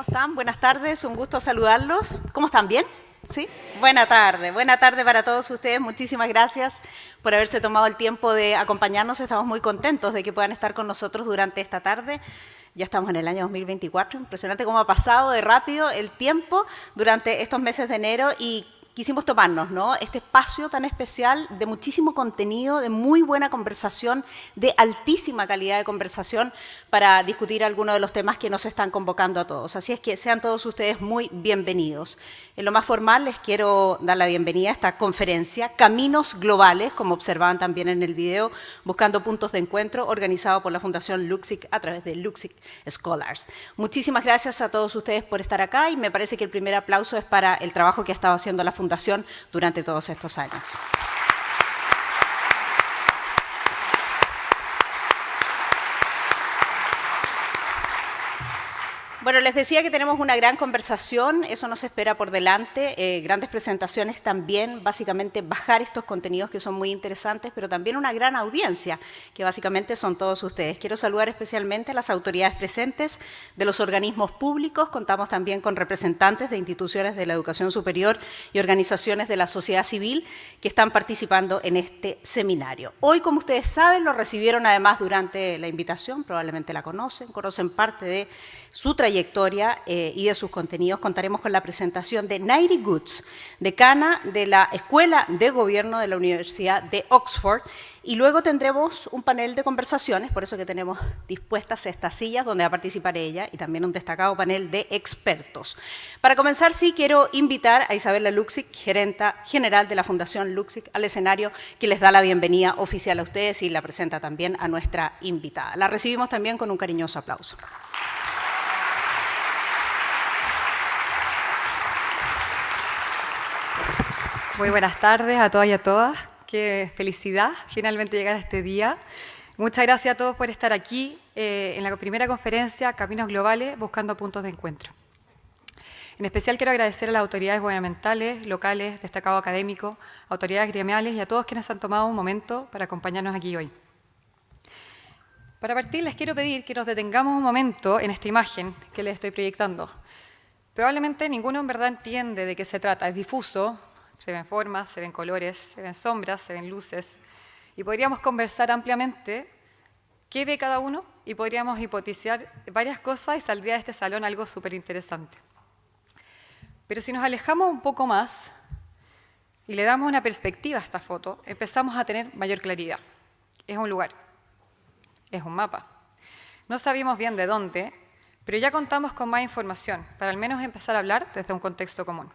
están? Buenas tardes, un gusto saludarlos. ¿Cómo están? ¿Bien? ¿Sí? Buena tarde para todos ustedes. Muchísimas gracias por haberse tomado el tiempo de acompañarnos. Estamos muy contentos de que puedan estar con nosotros durante esta tarde. Ya estamos en el año 2024, impresionante cómo ha pasado de rápido el tiempo durante estos meses de enero y quisimos tomarnos, ¿no?, este espacio tan especial de muchísimo contenido, de muy buena conversación, de altísima calidad de conversación para discutir algunos de los temas que nos están convocando a todos. Así es que sean todos ustedes muy bienvenidos. En lo más formal les quiero dar la bienvenida a esta conferencia, Caminos Globales, como observaban también en el video, buscando puntos de encuentro, organizado por la Fundación LUXIC a través de LUXIC Scholars. Muchísimas gracias a todos ustedes por estar acá y me parece que el primer aplauso es para el trabajo que ha estado haciendo la Fundación durante todos estos años. Bueno, les decía que tenemos una gran conversación, eso nos espera por delante, grandes presentaciones también, básicamente bajar estos contenidos que son muy interesantes, pero también una gran audiencia, que básicamente son todos ustedes. Quiero saludar especialmente a las autoridades presentes de los organismos públicos, contamos también con representantes de instituciones de la educación superior y organizaciones de la sociedad civil que están participando en este seminario. Hoy, como ustedes saben, lo recibieron además durante la invitación, probablemente la conocen parte de su trayectoria y de sus contenidos. Contaremos con la presentación de Nairi Goods, decana de la Escuela de Gobierno de la Universidad de Oxford, y luego tendremos un panel de conversaciones, por eso que tenemos dispuestas estas sillas donde va a participar ella, y también un destacado panel de expertos. Para comenzar, sí, quiero invitar a Isabela Luksic, gerenta general de la Fundación LUXIC, al escenario, que les da la bienvenida oficial a ustedes y la presenta también a nuestra invitada. La recibimos también con un cariñoso aplauso. Muy buenas tardes a todas y a todas. Qué felicidad finalmente llegar a este día. Muchas gracias a todos por estar aquí en la primera conferencia Caminos Globales, buscando puntos de encuentro. En especial quiero agradecer a las autoridades gubernamentales, locales, destacado académico, autoridades gremiales y a todos quienes han tomado un momento para acompañarnos aquí hoy. Para partir, les quiero pedir que nos detengamos un momento en esta imagen que les estoy proyectando. Probablemente ninguno en verdad entiende de qué se trata, es difuso. Se ven formas, se ven colores, se ven sombras, se ven luces. Y podríamos conversar ampliamente qué ve cada uno y podríamos hipotizar varias cosas y saldría de este salón algo súper interesante. Pero si nos alejamos un poco más y le damos una perspectiva a esta foto, empezamos a tener mayor claridad. Es un lugar, es un mapa. No sabíamos bien de dónde, pero ya contamos con más información para al menos empezar a hablar desde un contexto común.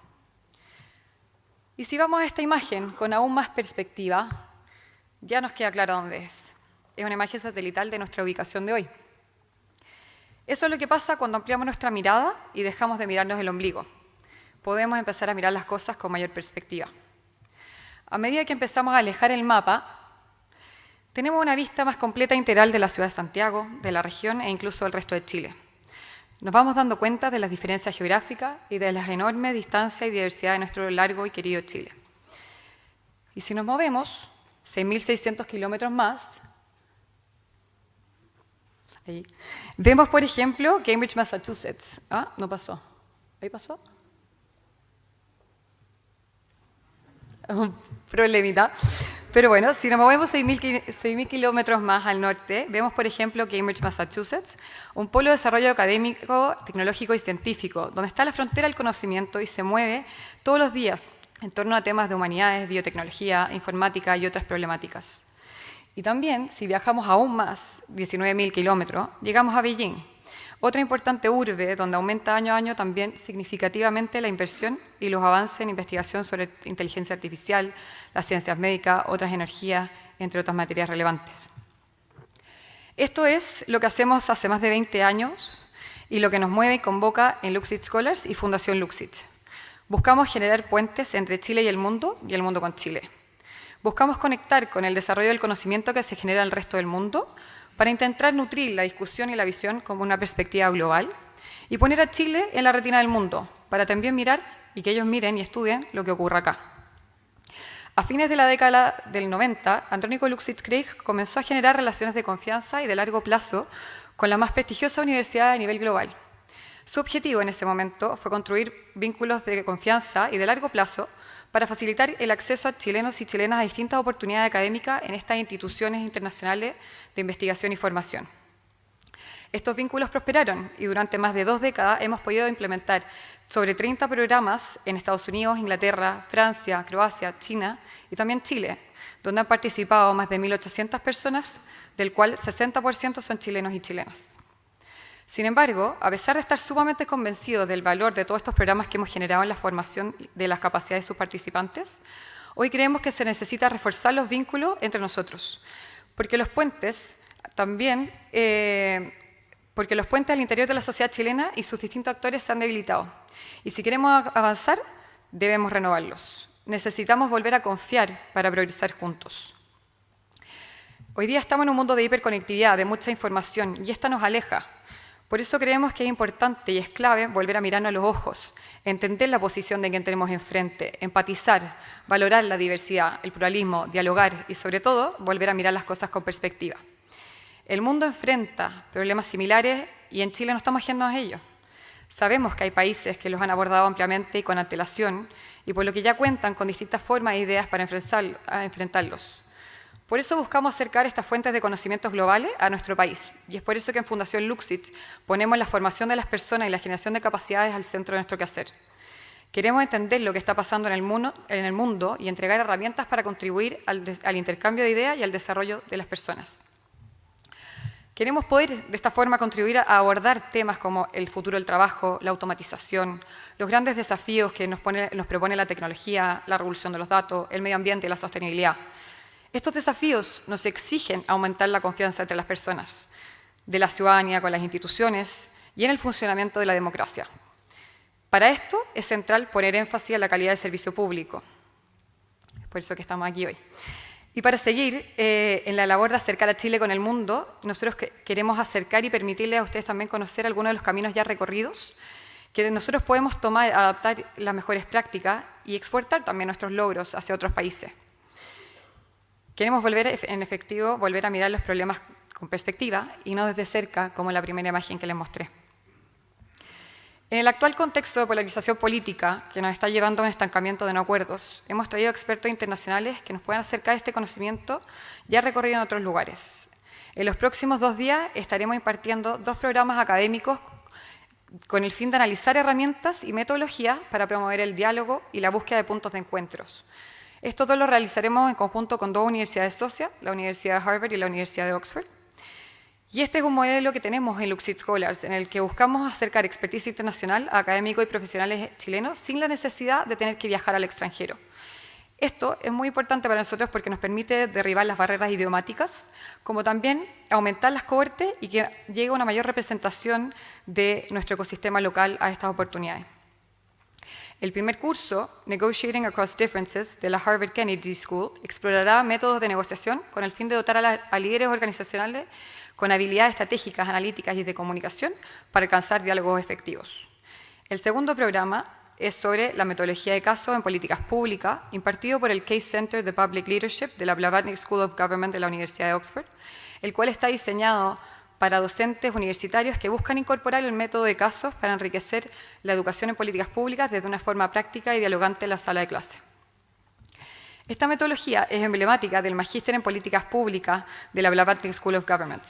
Y si vamos a esta imagen con aún más perspectiva, ya nos queda claro dónde es. Es una imagen satelital de nuestra ubicación de hoy. Eso es lo que pasa cuando ampliamos nuestra mirada y dejamos de mirarnos el ombligo. Podemos empezar a mirar las cosas con mayor perspectiva. A medida que empezamos a alejar el mapa, tenemos una vista más completa e integral de la ciudad de Santiago, de la región e incluso del resto de Chile. Nos vamos dando cuenta de las diferencias geográficas y de las enormes distancias y diversidad de nuestro largo y querido Chile. Y si nos movemos 6.600 kilómetros más, ahí, vemos, por ejemplo, Cambridge, Massachusetts. Ah, no pasó. ¿Ahí pasó? Un problemita. Pero bueno, si nos movemos 6.000 kilómetros más al norte, vemos, por ejemplo, Cambridge, Massachusetts, un polo de desarrollo académico, tecnológico y científico, donde está la frontera del conocimiento y se mueve todos los días en torno a temas de humanidades, biotecnología, informática y otras problemáticas. Y también, si viajamos aún más, 19.000 kilómetros, llegamos a Beijing, otra importante urbe donde aumenta año a año también significativamente la inversión y los avances en investigación sobre inteligencia artificial, las ciencias médicas, otras energías, entre otras materias relevantes. Esto es lo que hacemos hace más de 20 años y lo que nos mueve y convoca en LUXIC Scholars y Fundación LUXIC. Buscamos generar puentes entre Chile y el mundo con Chile. Buscamos conectar con el desarrollo del conocimiento que se genera en el resto del mundo para intentar nutrir la discusión y la visión como una perspectiva global y poner a Chile en la retina del mundo para también mirar y que ellos miren y estudien lo que ocurre acá. A fines de la década del 90, Andrónico Luksic-Craig comenzó a generar relaciones de confianza y de largo plazo con la más prestigiosa universidad a nivel global, Su objetivo en ese momento fue construir vínculos de confianza y de largo plazo para facilitar el acceso a chilenos y chilenas a distintas oportunidades académicas en estas instituciones internacionales de investigación y formación. Estos vínculos prosperaron y durante más de 2 décadas hemos podido implementar sobre 30 programas en Estados Unidos, Inglaterra, Francia, Croacia, China y también Chile, donde han participado más de 1.800 personas, del cual 60% son chilenos y chilenas. Sin embargo, a pesar de estar sumamente convencidos del valor de todos estos programas que hemos generado en la formación de las capacidades de sus participantes, hoy creemos que se necesita reforzar los vínculos entre nosotros, porque los puentes al interior de la sociedad chilena y sus distintos actores se han debilitado. Y si queremos avanzar, debemos renovarlos. Necesitamos volver a confiar para progresar juntos. Hoy día estamos en un mundo de hiperconectividad, de mucha información, y esta nos aleja. Por eso creemos que es importante y es clave volver a mirarnos a los ojos, entender la posición de quien tenemos enfrente, empatizar, valorar la diversidad, el pluralismo, dialogar y, sobre todo, volver a mirar las cosas con perspectiva. El mundo enfrenta problemas similares y en Chile no estamos ajenos a ellos. Sabemos que hay países que los han abordado ampliamente y con antelación y por lo que ya cuentan con distintas formas e ideas para enfrentarlos. Por eso buscamos acercar estas fuentes de conocimientos globales a nuestro país y es por eso que en Fundación Luxich ponemos la formación de las personas y la generación de capacidades al centro de nuestro quehacer. Queremos entender lo que está pasando en el mundo y entregar herramientas para contribuir al intercambio de ideas y al desarrollo de las personas. Queremos poder, de esta forma, contribuir a abordar temas como el futuro del trabajo, la automatización, los grandes desafíos que nos propone la tecnología, la revolución de los datos, el medio ambiente y la sostenibilidad. Estos desafíos nos exigen aumentar la confianza entre las personas, de la ciudadanía con las instituciones y en el funcionamiento de la democracia. Para esto es central poner énfasis en la calidad del servicio público. Es por eso que estamos aquí hoy. Y para seguir en la labor de acercar a Chile con el mundo, nosotros queremos acercar y permitirles a ustedes también conocer algunos de los caminos ya recorridos que nosotros podemos tomar, adaptar las mejores prácticas y exportar también nuestros logros hacia otros países. Queremos volver a mirar los problemas con perspectiva y no desde cerca, como en la primera imagen que les mostré. En el actual contexto de polarización política que nos está llevando a un estancamiento de no acuerdos, hemos traído expertos internacionales que nos puedan acercar este conocimiento ya recorrido en otros lugares. En los próximos 2 días estaremos impartiendo 2 programas académicos con el fin de analizar herramientas y metodologías para promover el diálogo y la búsqueda de puntos de encuentros. Estos 2 los realizaremos en conjunto con 2 universidades socias, la Universidad de Harvard y la Universidad de Oxford. Y este es un modelo que tenemos en Luxich Scholars, en el que buscamos acercar expertise internacional a académicos y profesionales chilenos sin la necesidad de tener que viajar al extranjero. Esto es muy importante para nosotros porque nos permite derribar las barreras idiomáticas, como también aumentar las cohortes y que llegue una mayor representación de nuestro ecosistema local a estas oportunidades. El primer curso, Negotiating Across Differences, de la Harvard Kennedy School, explorará métodos de negociación con el fin de dotar a líderes organizacionales con habilidades estratégicas, analíticas y de comunicación para alcanzar diálogos efectivos. El segundo programa es sobre la metodología de caso en políticas públicas, impartido por el Case Center de Public Leadership de la Blavatnik School of Government de la Universidad de Oxford, el cual está diseñado para docentes universitarios que buscan incorporar el método de casos para enriquecer la educación en políticas públicas desde una forma práctica y dialogante en la sala de clase. Esta metodología es emblemática del Magíster en Políticas Públicas de la Blavatnik School of Government,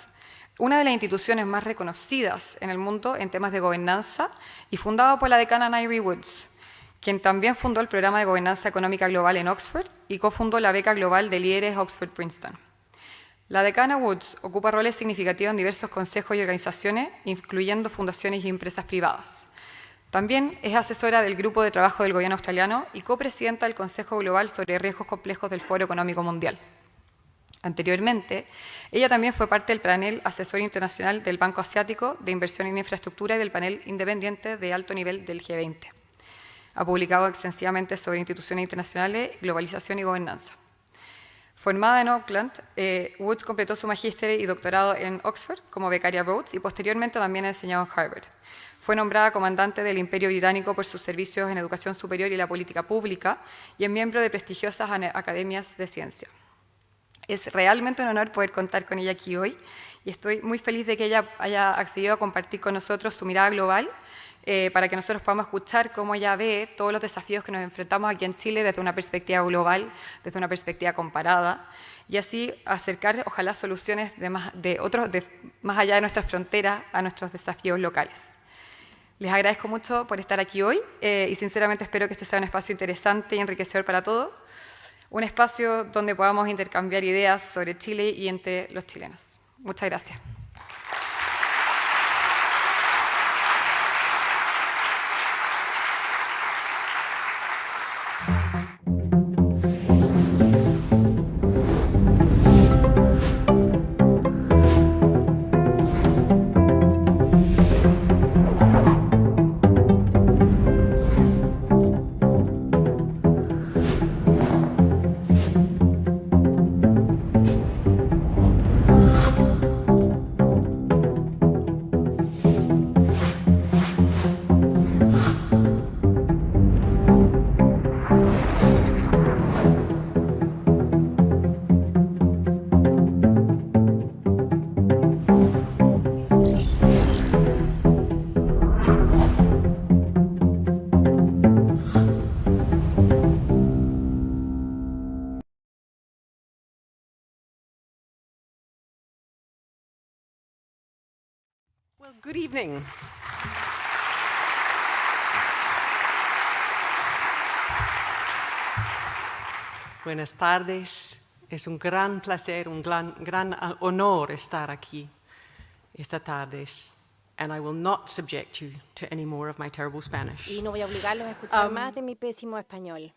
una de las instituciones más reconocidas en el mundo en temas de gobernanza y fundada por la decana Nairi Woods, quien también fundó el programa de gobernanza económica global en Oxford y cofundó la beca global de líderes Oxford-Princeton. La decana Woods ocupa roles significativos en diversos consejos y organizaciones, incluyendo fundaciones y empresas privadas. También es asesora del Grupo de Trabajo del Gobierno Australiano y copresidenta del Consejo Global sobre Riesgos Complejos del Foro Económico Mundial. Anteriormente, ella también fue parte del panel asesor internacional del Banco Asiático de Inversión en Infraestructura y del panel independiente de alto nivel del G20. Ha publicado extensivamente sobre instituciones internacionales, globalización y gobernanza. Formada en Auckland, Woods completó su magíster y doctorado en Oxford como becaria Rhodes y posteriormente también ha enseñado en Harvard. Fue nombrada comandante del Imperio Británico por sus servicios en educación superior y la política pública y es miembro de prestigiosas academias de ciencia. Es realmente un honor poder contar con ella aquí hoy y estoy muy feliz de que ella haya accedido a compartir con nosotros su mirada global para que nosotros podamos escuchar cómo ella ve todos los desafíos que nos enfrentamos aquí en Chile desde una perspectiva global, desde una perspectiva comparada, y así acercar, ojalá, soluciones más allá de nuestras fronteras a nuestros desafíos locales. Les agradezco mucho por estar aquí hoy y sinceramente espero que este sea un espacio interesante y enriquecedor para todos, un espacio donde podamos intercambiar ideas sobre Chile y entre los chilenos. Muchas gracias. Well, good evening. Buenas tardes. Es un gran placer, un gran honor estar aquí esta tarde. And I will not subject you to any more of my terrible Spanish. Y no voy a obligarlos a escuchar más de mi pésimo español.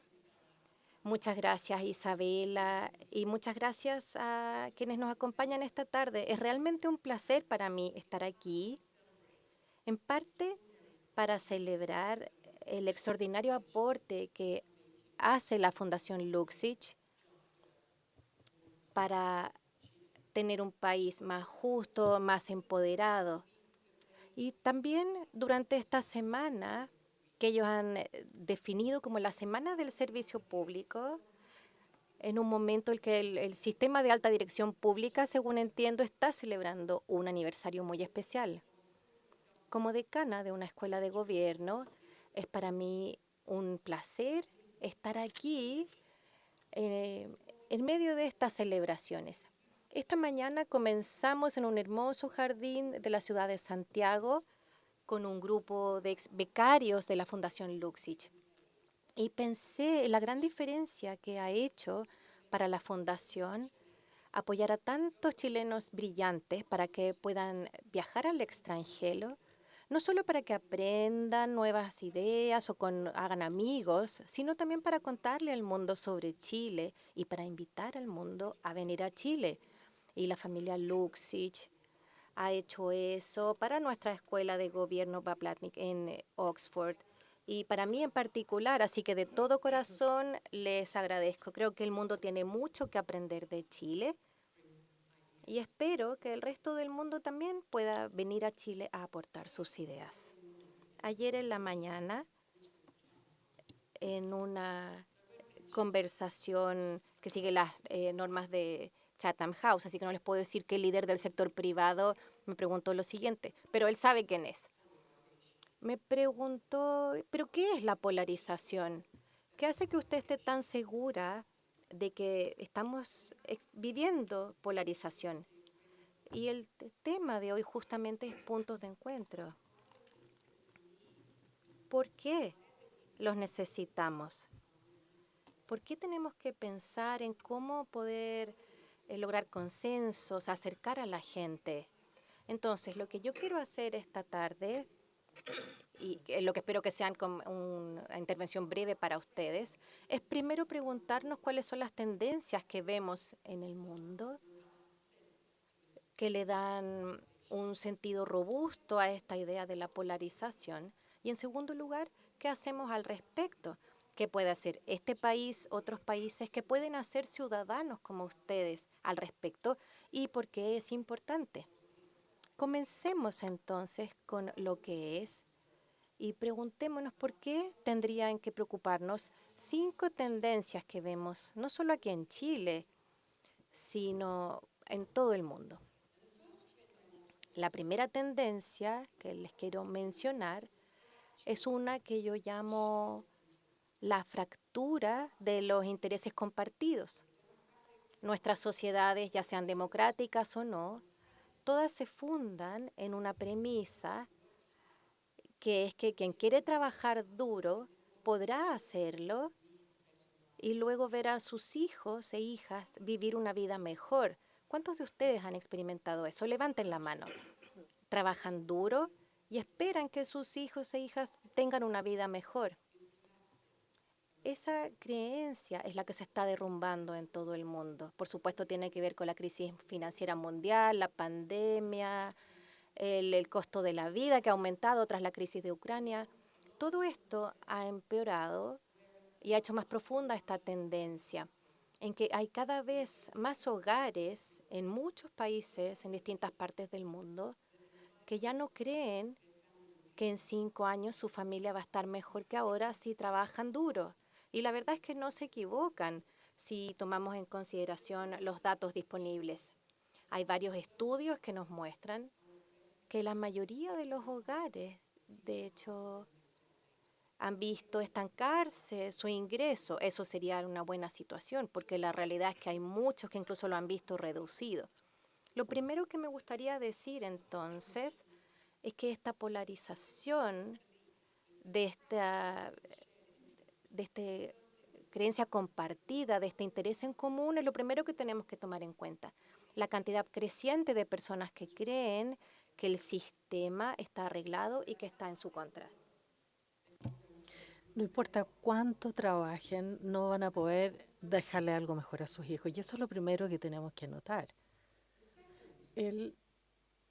Muchas gracias, Isabela, y muchas gracias a quienes nos acompañan esta tarde. Es realmente un placer para mí estar aquí, en parte para celebrar el extraordinario aporte que hace la Fundación Luksic para tener un país más justo, más empoderado. Y también durante esta semana que ellos han definido como la Semana del Servicio Público, en un momento en que el sistema de alta dirección pública, según entiendo, está celebrando un aniversario muy especial. Como decana de una escuela de gobierno, es para mí un placer estar aquí en medio de estas celebraciones. Esta mañana comenzamos en un hermoso jardín de la ciudad de Santiago con un grupo de ex becarios de la Fundación Luksic. Y pensé en la gran diferencia que ha hecho para la Fundación apoyar a tantos chilenos brillantes para que puedan viajar al extranjero, no solo para que aprendan nuevas ideas o hagan amigos, sino también para contarle al mundo sobre Chile y para invitar al mundo a venir a Chile. Y la familia Luksic ha hecho eso para nuestra escuela de gobierno Paplatnik en Oxford y para mí en particular, así que de todo corazón les agradezco. Creo que el mundo tiene mucho que aprender de Chile y espero que el resto del mundo también pueda venir a Chile a aportar sus ideas. Ayer en la mañana, en una conversación que sigue las normas de Chatham House, así que no les puedo decir que el líder del sector privado me preguntó lo siguiente, pero él sabe quién es. Me preguntó, ¿pero qué es la polarización? ¿Qué hace que usted esté tan segura de que estamos viviendo polarización? Y el tema de hoy justamente es puntos de encuentro. ¿Por qué los necesitamos? ¿Por qué tenemos que pensar en cómo poder lograr consensos, acercar a la gente? Entonces, lo que yo quiero hacer esta tarde, y lo que espero que sea una intervención breve para ustedes, es primero preguntarnos cuáles son las tendencias que vemos en el mundo que le dan un sentido robusto a esta idea de la polarización. Y en segundo lugar, ¿qué hacemos al respecto? ¿Qué puede hacer este país, otros países que pueden hacer ciudadanos como ustedes al respecto y por qué es importante? Comencemos entonces con lo que es y preguntémonos por qué tendrían que preocuparnos 5 tendencias que vemos, no solo aquí en Chile, sino en todo el mundo. La primera tendencia que les quiero mencionar es una que yo llamo la fractura de los intereses compartidos. Nuestras sociedades, ya sean democráticas o no, todas se fundan en una premisa que es que quien quiere trabajar duro podrá hacerlo y luego ver a sus hijos e hijas vivir una vida mejor. ¿Cuántos de ustedes han experimentado eso? Levanten la mano. Trabajan duro y esperan que sus hijos e hijas tengan una vida mejor. Esa creencia es la que se está derrumbando en todo el mundo. Por supuesto, tiene que ver con la crisis financiera mundial, la pandemia, el costo de la vida que ha aumentado tras la crisis de Ucrania. Todo esto ha empeorado y ha hecho más profunda esta tendencia en que hay cada vez más hogares en muchos países, en distintas partes del mundo, que ya no creen que en 5 años su familia va a estar mejor que ahora si trabajan duro. Y la verdad es que no se equivocan si tomamos en consideración los datos disponibles. Hay varios estudios que nos muestran que la mayoría de los hogares, de hecho, han visto estancarse su ingreso. Eso sería una buena situación, porque la realidad es que hay muchos que incluso lo han visto reducido. Lo primero que me gustaría decir entonces es que esta polarización de esta creencia compartida, de este interés en común, es lo primero que tenemos que tomar en cuenta. La cantidad creciente de personas que creen que el sistema está arreglado y que está en su contra. No importa cuánto trabajen, no van a poder dejarle algo mejor a sus hijos. Y eso es lo primero que tenemos que notar. El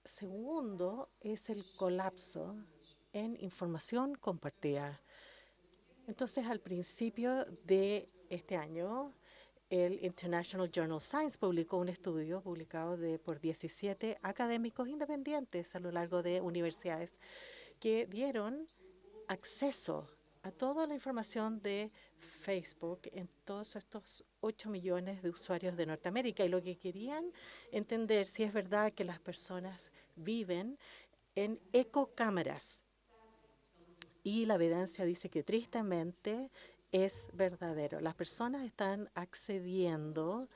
segundo es el colapso en información compartida. Entonces, al principio de este año, el International Journal Science publicó un estudio publicado por 17 académicos independientes a lo largo de universidades que dieron acceso a toda la información de Facebook en todos estos 8 millones de usuarios de Norteamérica, y lo que querían entender si es verdad que las personas viven en ecocámaras. Y la evidencia dice que tristemente es verdadero. Las personas están accediendo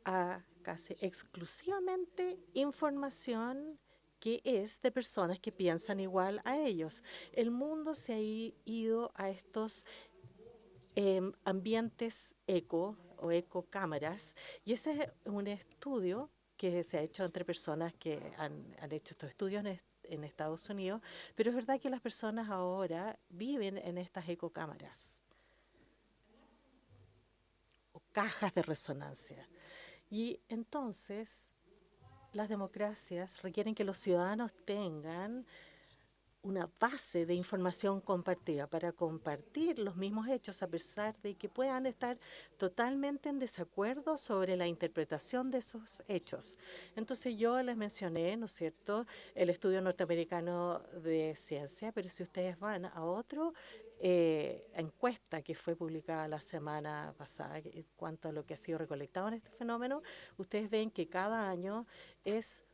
a casi exclusivamente información que es de personas que piensan igual a ellos. El mundo se ha ido a estos ambientes eco o ecocámaras, y ese es un estudio que se ha hecho entre personas que han hecho estos estudios en Estados Unidos, pero es verdad que las personas ahora viven en estas ecocámaras o cajas de resonancia. Y entonces las democracias requieren que los ciudadanos tengan una base de información compartida para compartir los mismos hechos, a pesar de que puedan estar totalmente en desacuerdo sobre la interpretación de esos hechos. Entonces yo les mencioné, ¿no es cierto?, el estudio norteamericano de ciencia, pero si ustedes van a otro encuesta que fue publicada la semana pasada en cuanto a lo que ha sido recolectado en este fenómeno, ustedes ven que cada año es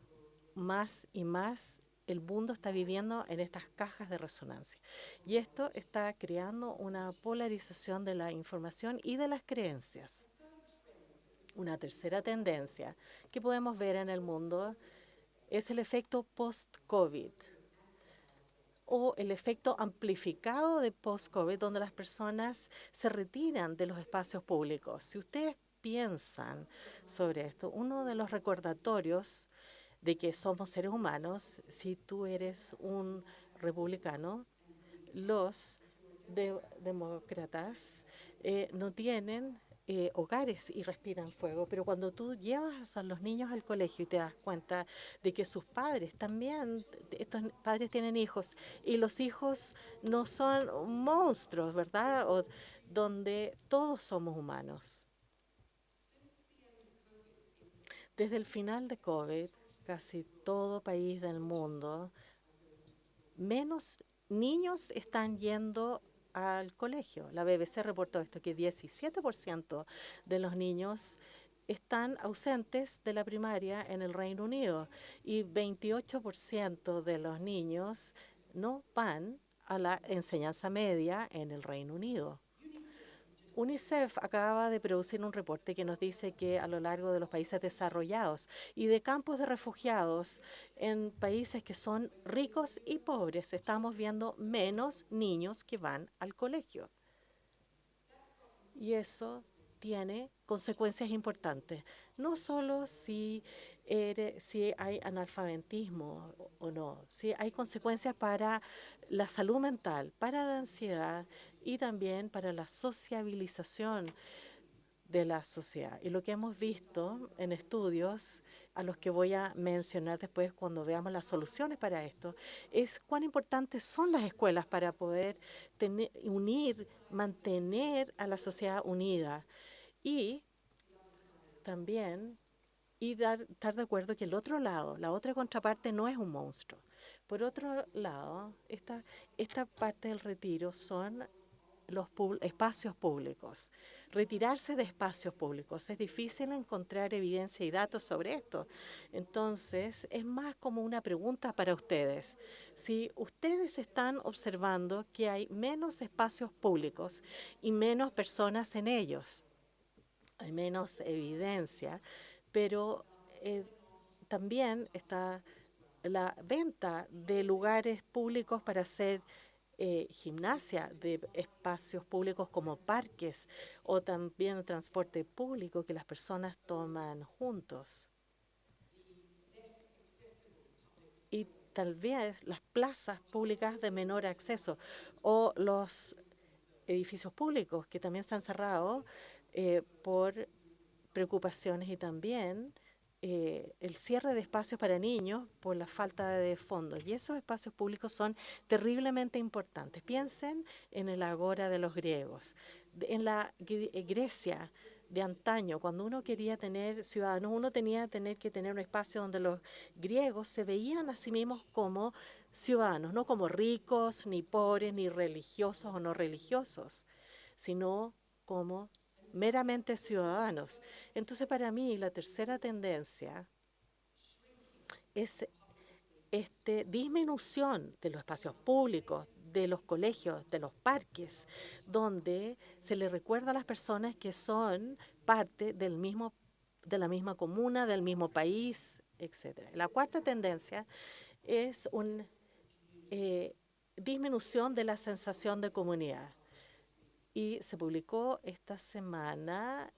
más y más el mundo está viviendo en estas cajas de resonancia. Y esto está creando una polarización de la información y de las creencias. Una tercera tendencia que podemos ver en el mundo es el efecto post-COVID o el efecto amplificado de post-COVID, donde las personas se retiran de los espacios públicos. Si ustedes piensan sobre esto, uno de los recordatorios de que somos seres humanos, si tú eres un republicano, los demócratas no tienen hogares y respiran fuego, pero cuando tú llevas a los niños al colegio y te das cuenta de que sus padres también, estos padres tienen hijos y los hijos no son monstruos, ¿verdad? O donde todos somos humanos. Desde el final de COVID, casi todo país del mundo, menos niños están yendo al colegio. La BBC reportó esto, que 17% de los niños están ausentes de la primaria en el Reino Unido y 28% de los niños no van a la enseñanza media en el Reino Unido. UNICEF acaba de producir un reporte que nos dice que a lo largo de los países desarrollados y de campos de refugiados en países que son ricos y pobres, estamos viendo menos niños que van al colegio. Y eso tiene consecuencias importantes, no solo si hay analfabetismo o no, si hay consecuencias para la salud mental, para la ansiedad y también para la sociabilización de la sociedad. Y lo que hemos visto en estudios, a los que voy a mencionar después cuando veamos las soluciones para esto, es cuán importantes son las escuelas para poder mantener a la sociedad unida y también estar de acuerdo que el otro lado, la otra contraparte, no es un monstruo. Por otro lado, esta parte del retiro son los espacios públicos. Retirarse de espacios públicos. Es difícil encontrar evidencia y datos sobre esto. Entonces, es más como una pregunta para ustedes. Si ustedes están observando que hay menos espacios públicos y menos personas en ellos, hay menos evidencia, pero también está la venta de lugares públicos para hacer gimnasia, de espacios públicos como parques o también el transporte público que las personas toman juntos. Y tal vez las plazas públicas de menor acceso o los edificios públicos que también se han cerrado por preocupaciones y también el cierre de espacios para niños por la falta de fondos. Y esos espacios públicos son terriblemente importantes. Piensen en el Agora de los griegos. En la Grecia de antaño, cuando uno quería tener ciudadanos, uno tenía que tener un espacio donde los griegos se veían a sí mismos como ciudadanos, no como ricos, ni pobres, ni religiosos o no religiosos, sino como meramente ciudadanos. Entonces, para mí, la tercera tendencia es disminución de los espacios públicos, de los colegios, de los parques, donde se le recuerda a las personas que son parte de la misma comuna, del mismo país, etc. La cuarta tendencia es una disminución de la sensación de comunidad. Y se publicó esta semana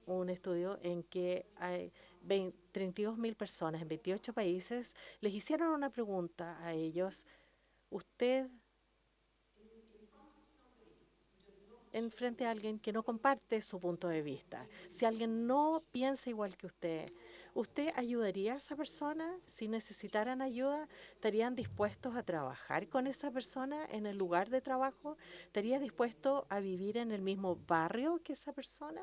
un estudio en que hay 32.000 personas en 28 países. Les hicieron una pregunta a ellos. Usted, enfrente a alguien que no comparte su punto de vista, si alguien no piensa igual que ¿usted ayudaría a esa persona? Si necesitaran ayuda, ¿estarían dispuestos a trabajar con esa persona en el lugar de trabajo? ¿Estaría dispuesto a vivir en el mismo barrio que esa persona?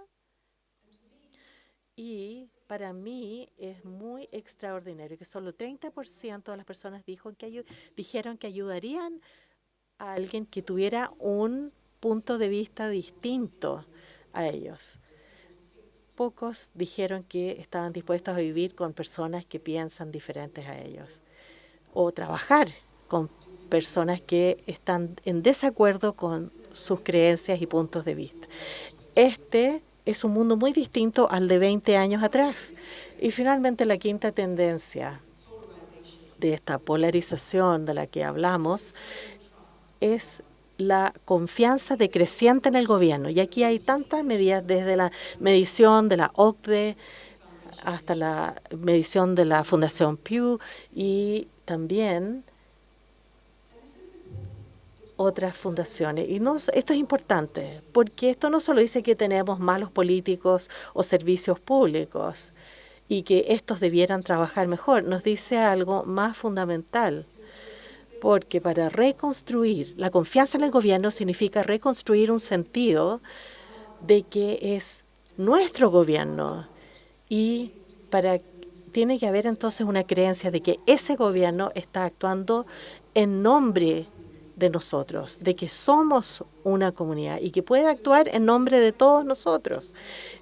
Y para mí es muy extraordinario que solo 30% de las personas dijeron que ayudarían a alguien que tuviera un punto de vista distinto a ellos. Pocos dijeron que estaban dispuestos a vivir con personas que piensan diferentes a ellos o trabajar con personas que están en desacuerdo con sus creencias y puntos de vista. Este es un mundo muy distinto al de 20 años atrás. Y finalmente la quinta tendencia de esta polarización de la que hablamos es la confianza decreciente en el gobierno. Y aquí hay tantas medidas, desde la medición de la OCDE hasta la medición de la Fundación Pew y también otras fundaciones. Y esto es importante, porque esto no solo dice que tenemos malos políticos o servicios públicos y que estos debieran trabajar mejor, nos dice algo más fundamental. Porque para reconstruir, la confianza en el gobierno significa reconstruir un sentido de que es nuestro gobierno y tiene que haber entonces una creencia de que ese gobierno está actuando en nombre de nosotros, de que somos una comunidad y que puede actuar en nombre de todos nosotros.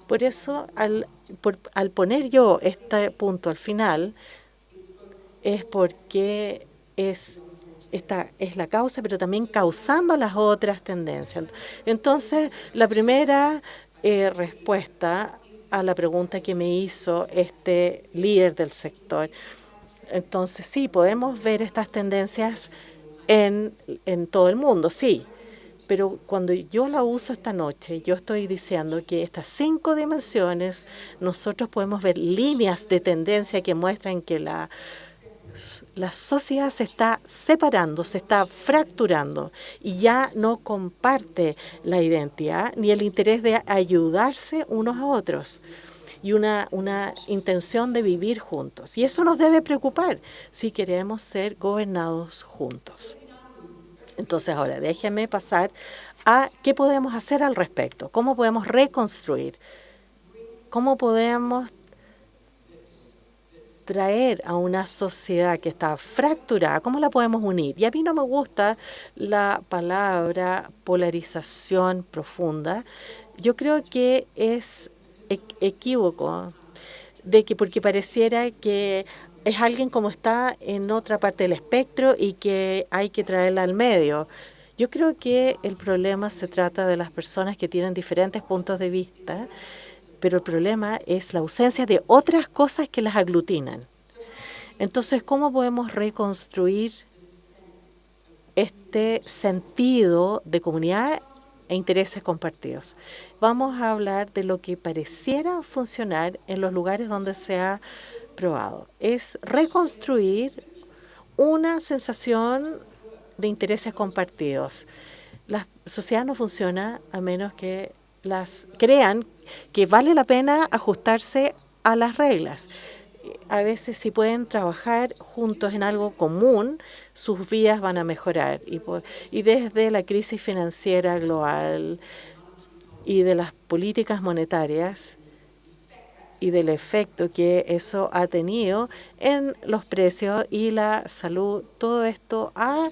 Por eso, al poner yo este punto al final, es porque es esta es la causa, pero también causando las otras tendencias. Entonces, la primera respuesta a la pregunta que me hizo este líder del sector, entonces sí, podemos ver estas tendencias en todo el mundo, sí. Pero cuando yo la uso esta noche, yo estoy diciendo que estas 5 dimensiones, nosotros podemos ver líneas de tendencia que muestran que la sociedad se está separando, se está fracturando y ya no comparte la identidad ni el interés de ayudarse unos a otros y una intención de vivir juntos. Y eso nos debe preocupar si queremos ser gobernados juntos. Entonces ahora déjenme pasar a qué podemos hacer al respecto, cómo podemos reconstruir, cómo podemos traer a una sociedad que está fracturada, ¿cómo la podemos unir? Y a mí no me gusta la palabra polarización profunda. Yo creo que es equívoco, porque pareciera que es alguien como está en otra parte del espectro y que hay que traerla al medio. Yo creo que el problema se trata de las personas que tienen diferentes puntos de vista, pero el problema es la ausencia de otras cosas que las aglutinan. Entonces, ¿cómo podemos reconstruir este sentido de comunidad e intereses compartidos? Vamos a hablar de lo que pareciera funcionar en los lugares donde se ha probado. Es reconstruir una sensación de intereses compartidos. La sociedad no funciona a menos que crean que vale la pena ajustarse a las reglas. A veces si pueden trabajar juntos en algo común, sus vidas van a mejorar. Y desde la crisis financiera global y de las políticas monetarias y del efecto que eso ha tenido en los precios y la salud, todo esto ha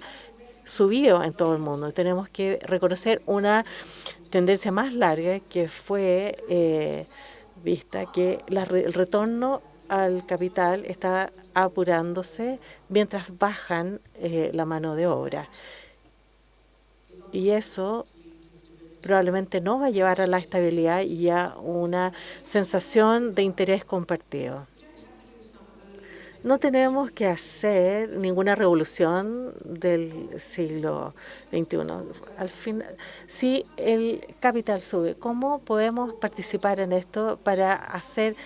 subido en todo el mundo. Tenemos que reconocer una tendencia más larga que fue vista, que el retorno al capital está apurándose mientras bajan la mano de obra. Y eso probablemente no va a llevar a la estabilidad y a una sensación de interés compartido. No tenemos que hacer ninguna revolución del siglo XXI. Al fin, si el capital sube, ¿cómo podemos participar en esto para hacer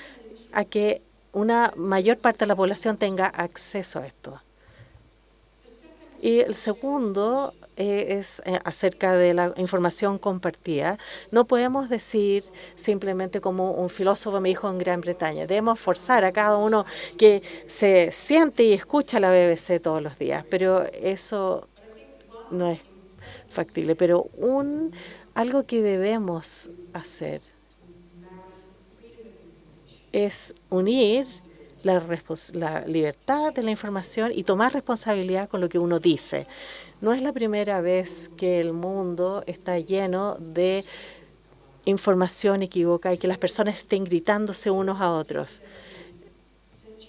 a que una mayor parte de la población tenga acceso a esto? Y el segundo es acerca de la información compartida. No podemos decir simplemente como un filósofo me dijo en Gran Bretaña, debemos forzar a cada uno que se siente y escucha la BBC todos los días, pero eso no es factible. Pero algo que debemos hacer es unir la libertad de la información y tomar responsabilidad con lo que uno dice. No es la primera vez que el mundo está lleno de información equivocada y que las personas estén gritándose unos a otros.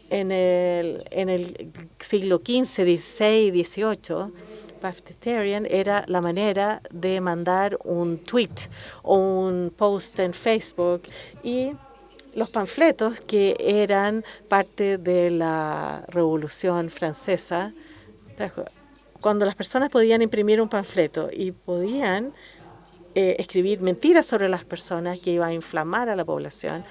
En el siglo XV, XVI, XVIII, Baptistarian era la manera de mandar un tweet o un post en Facebook, y los panfletos, que eran parte de la Revolución Francesa, cuando las personas podían imprimir un panfleto y podían escribir mentiras sobre las personas que iba a inflamar a la población,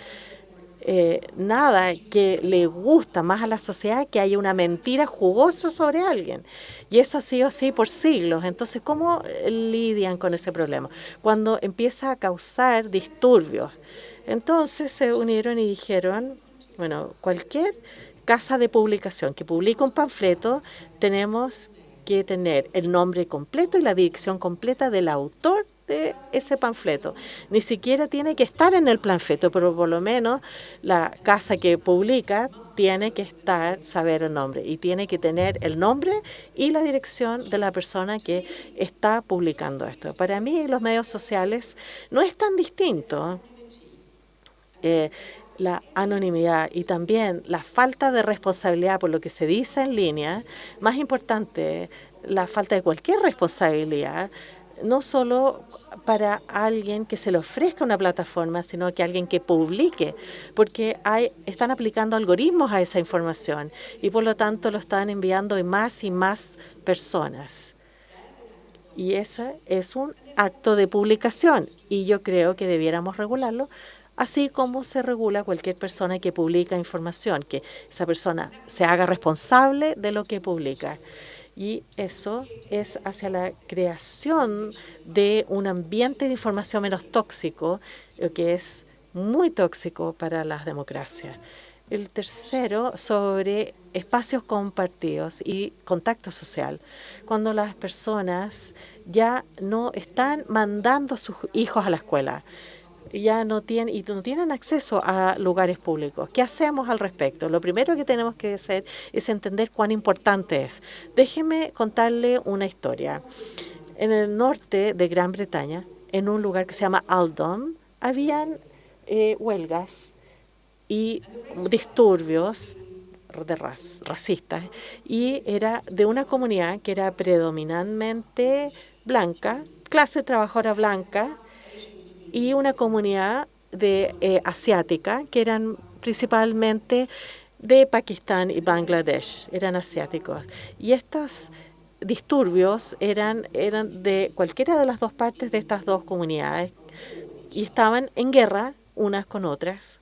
nada que le gusta más a la sociedad que haya una mentira jugosa sobre alguien. Y eso ha sido así por siglos. Entonces, ¿cómo lidian con ese problema? Cuando empieza a causar disturbios. Entonces se unieron y dijeron, bueno, cualquier casa de publicación que publique un panfleto, tenemos que tener el nombre completo y la dirección completa del autor de ese panfleto. Ni siquiera tiene que estar en el panfleto, pero por lo menos la casa que publica tiene que saber el nombre y tiene que tener el nombre y la dirección de la persona que está publicando esto. Para mí los medios sociales no es tan distinto. la anonimidad y también la falta de responsabilidad por lo que se dice en línea, más importante, la falta de cualquier responsabilidad, no solo para alguien que se le ofrezca una plataforma, sino que alguien que publique, porque están aplicando algoritmos a esa información y por lo tanto lo están enviando a más y más personas. Y ese es un acto de publicación y yo creo que debiéramos regularlo, así como se regula cualquier persona que publica información, que esa persona se haga responsable de lo que publica. Y eso es hacia la creación de un ambiente de información menos tóxico, que es muy tóxico para las democracias. El tercero, sobre espacios compartidos y contacto social. Cuando las personas ya no están mandando a sus hijos a la escuela, ya no tienen acceso a lugares públicos. ¿Qué hacemos al respecto? Lo primero que tenemos que hacer es entender cuán importante es. Déjeme contarle una historia. En el norte de Gran Bretaña, en un lugar que se llama Aldom, habían huelgas y disturbios de racistas, y era de una comunidad que era predominantemente blanca, clase trabajadora blanca, y una comunidad asiática, que eran principalmente de Pakistán y Bangladesh, eran asiáticos. Y estos disturbios eran de cualquiera de las dos partes de estas dos comunidades y estaban en guerra unas con otras.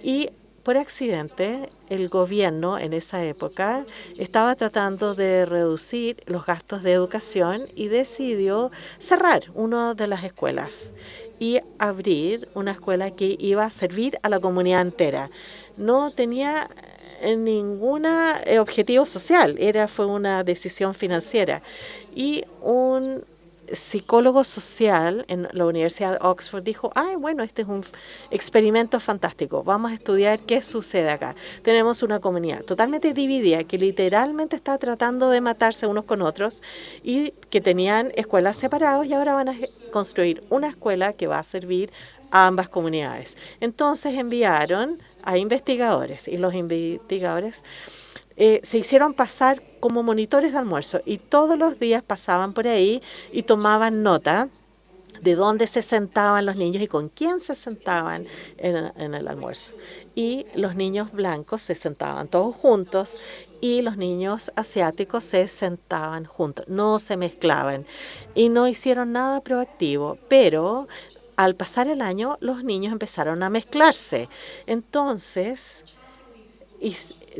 Y por accidente, el gobierno en esa época estaba tratando de reducir los gastos de educación y decidió cerrar una de las escuelas y abrir una escuela que iba a servir a la comunidad entera. No tenía ningún objetivo social, fue una decisión financiera. Y un psicólogo social en la Universidad de Oxford dijo, bueno, este es un experimento fantástico, vamos a estudiar qué sucede acá. Tenemos una comunidad totalmente dividida que literalmente está tratando de matarse unos con otros y que tenían escuelas separadas y ahora van a construir una escuela que va a servir a ambas comunidades. Entonces enviaron a investigadores y los investigadores se hicieron pasar como monitores de almuerzo y todos los días pasaban por ahí y tomaban nota de dónde se sentaban los niños y con quién se sentaban en el almuerzo. Y los niños blancos se sentaban todos juntos y los niños asiáticos se sentaban juntos, no se mezclaban y no hicieron nada proactivo, pero al pasar el año los niños empezaron a mezclarse. Entonces,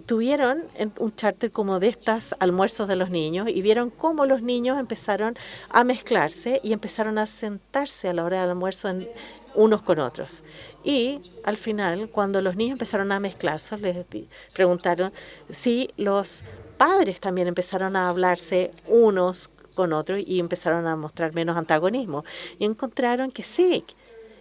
tuvieron un charter como de estas almuerzos de los niños y vieron cómo los niños empezaron a mezclarse y empezaron a sentarse a la hora del almuerzo unos con otros. Y al final, cuando los niños empezaron a mezclarse, les preguntaron si los padres también empezaron a hablarse unos con otros y empezaron a mostrar menos antagonismo. Y encontraron que sí.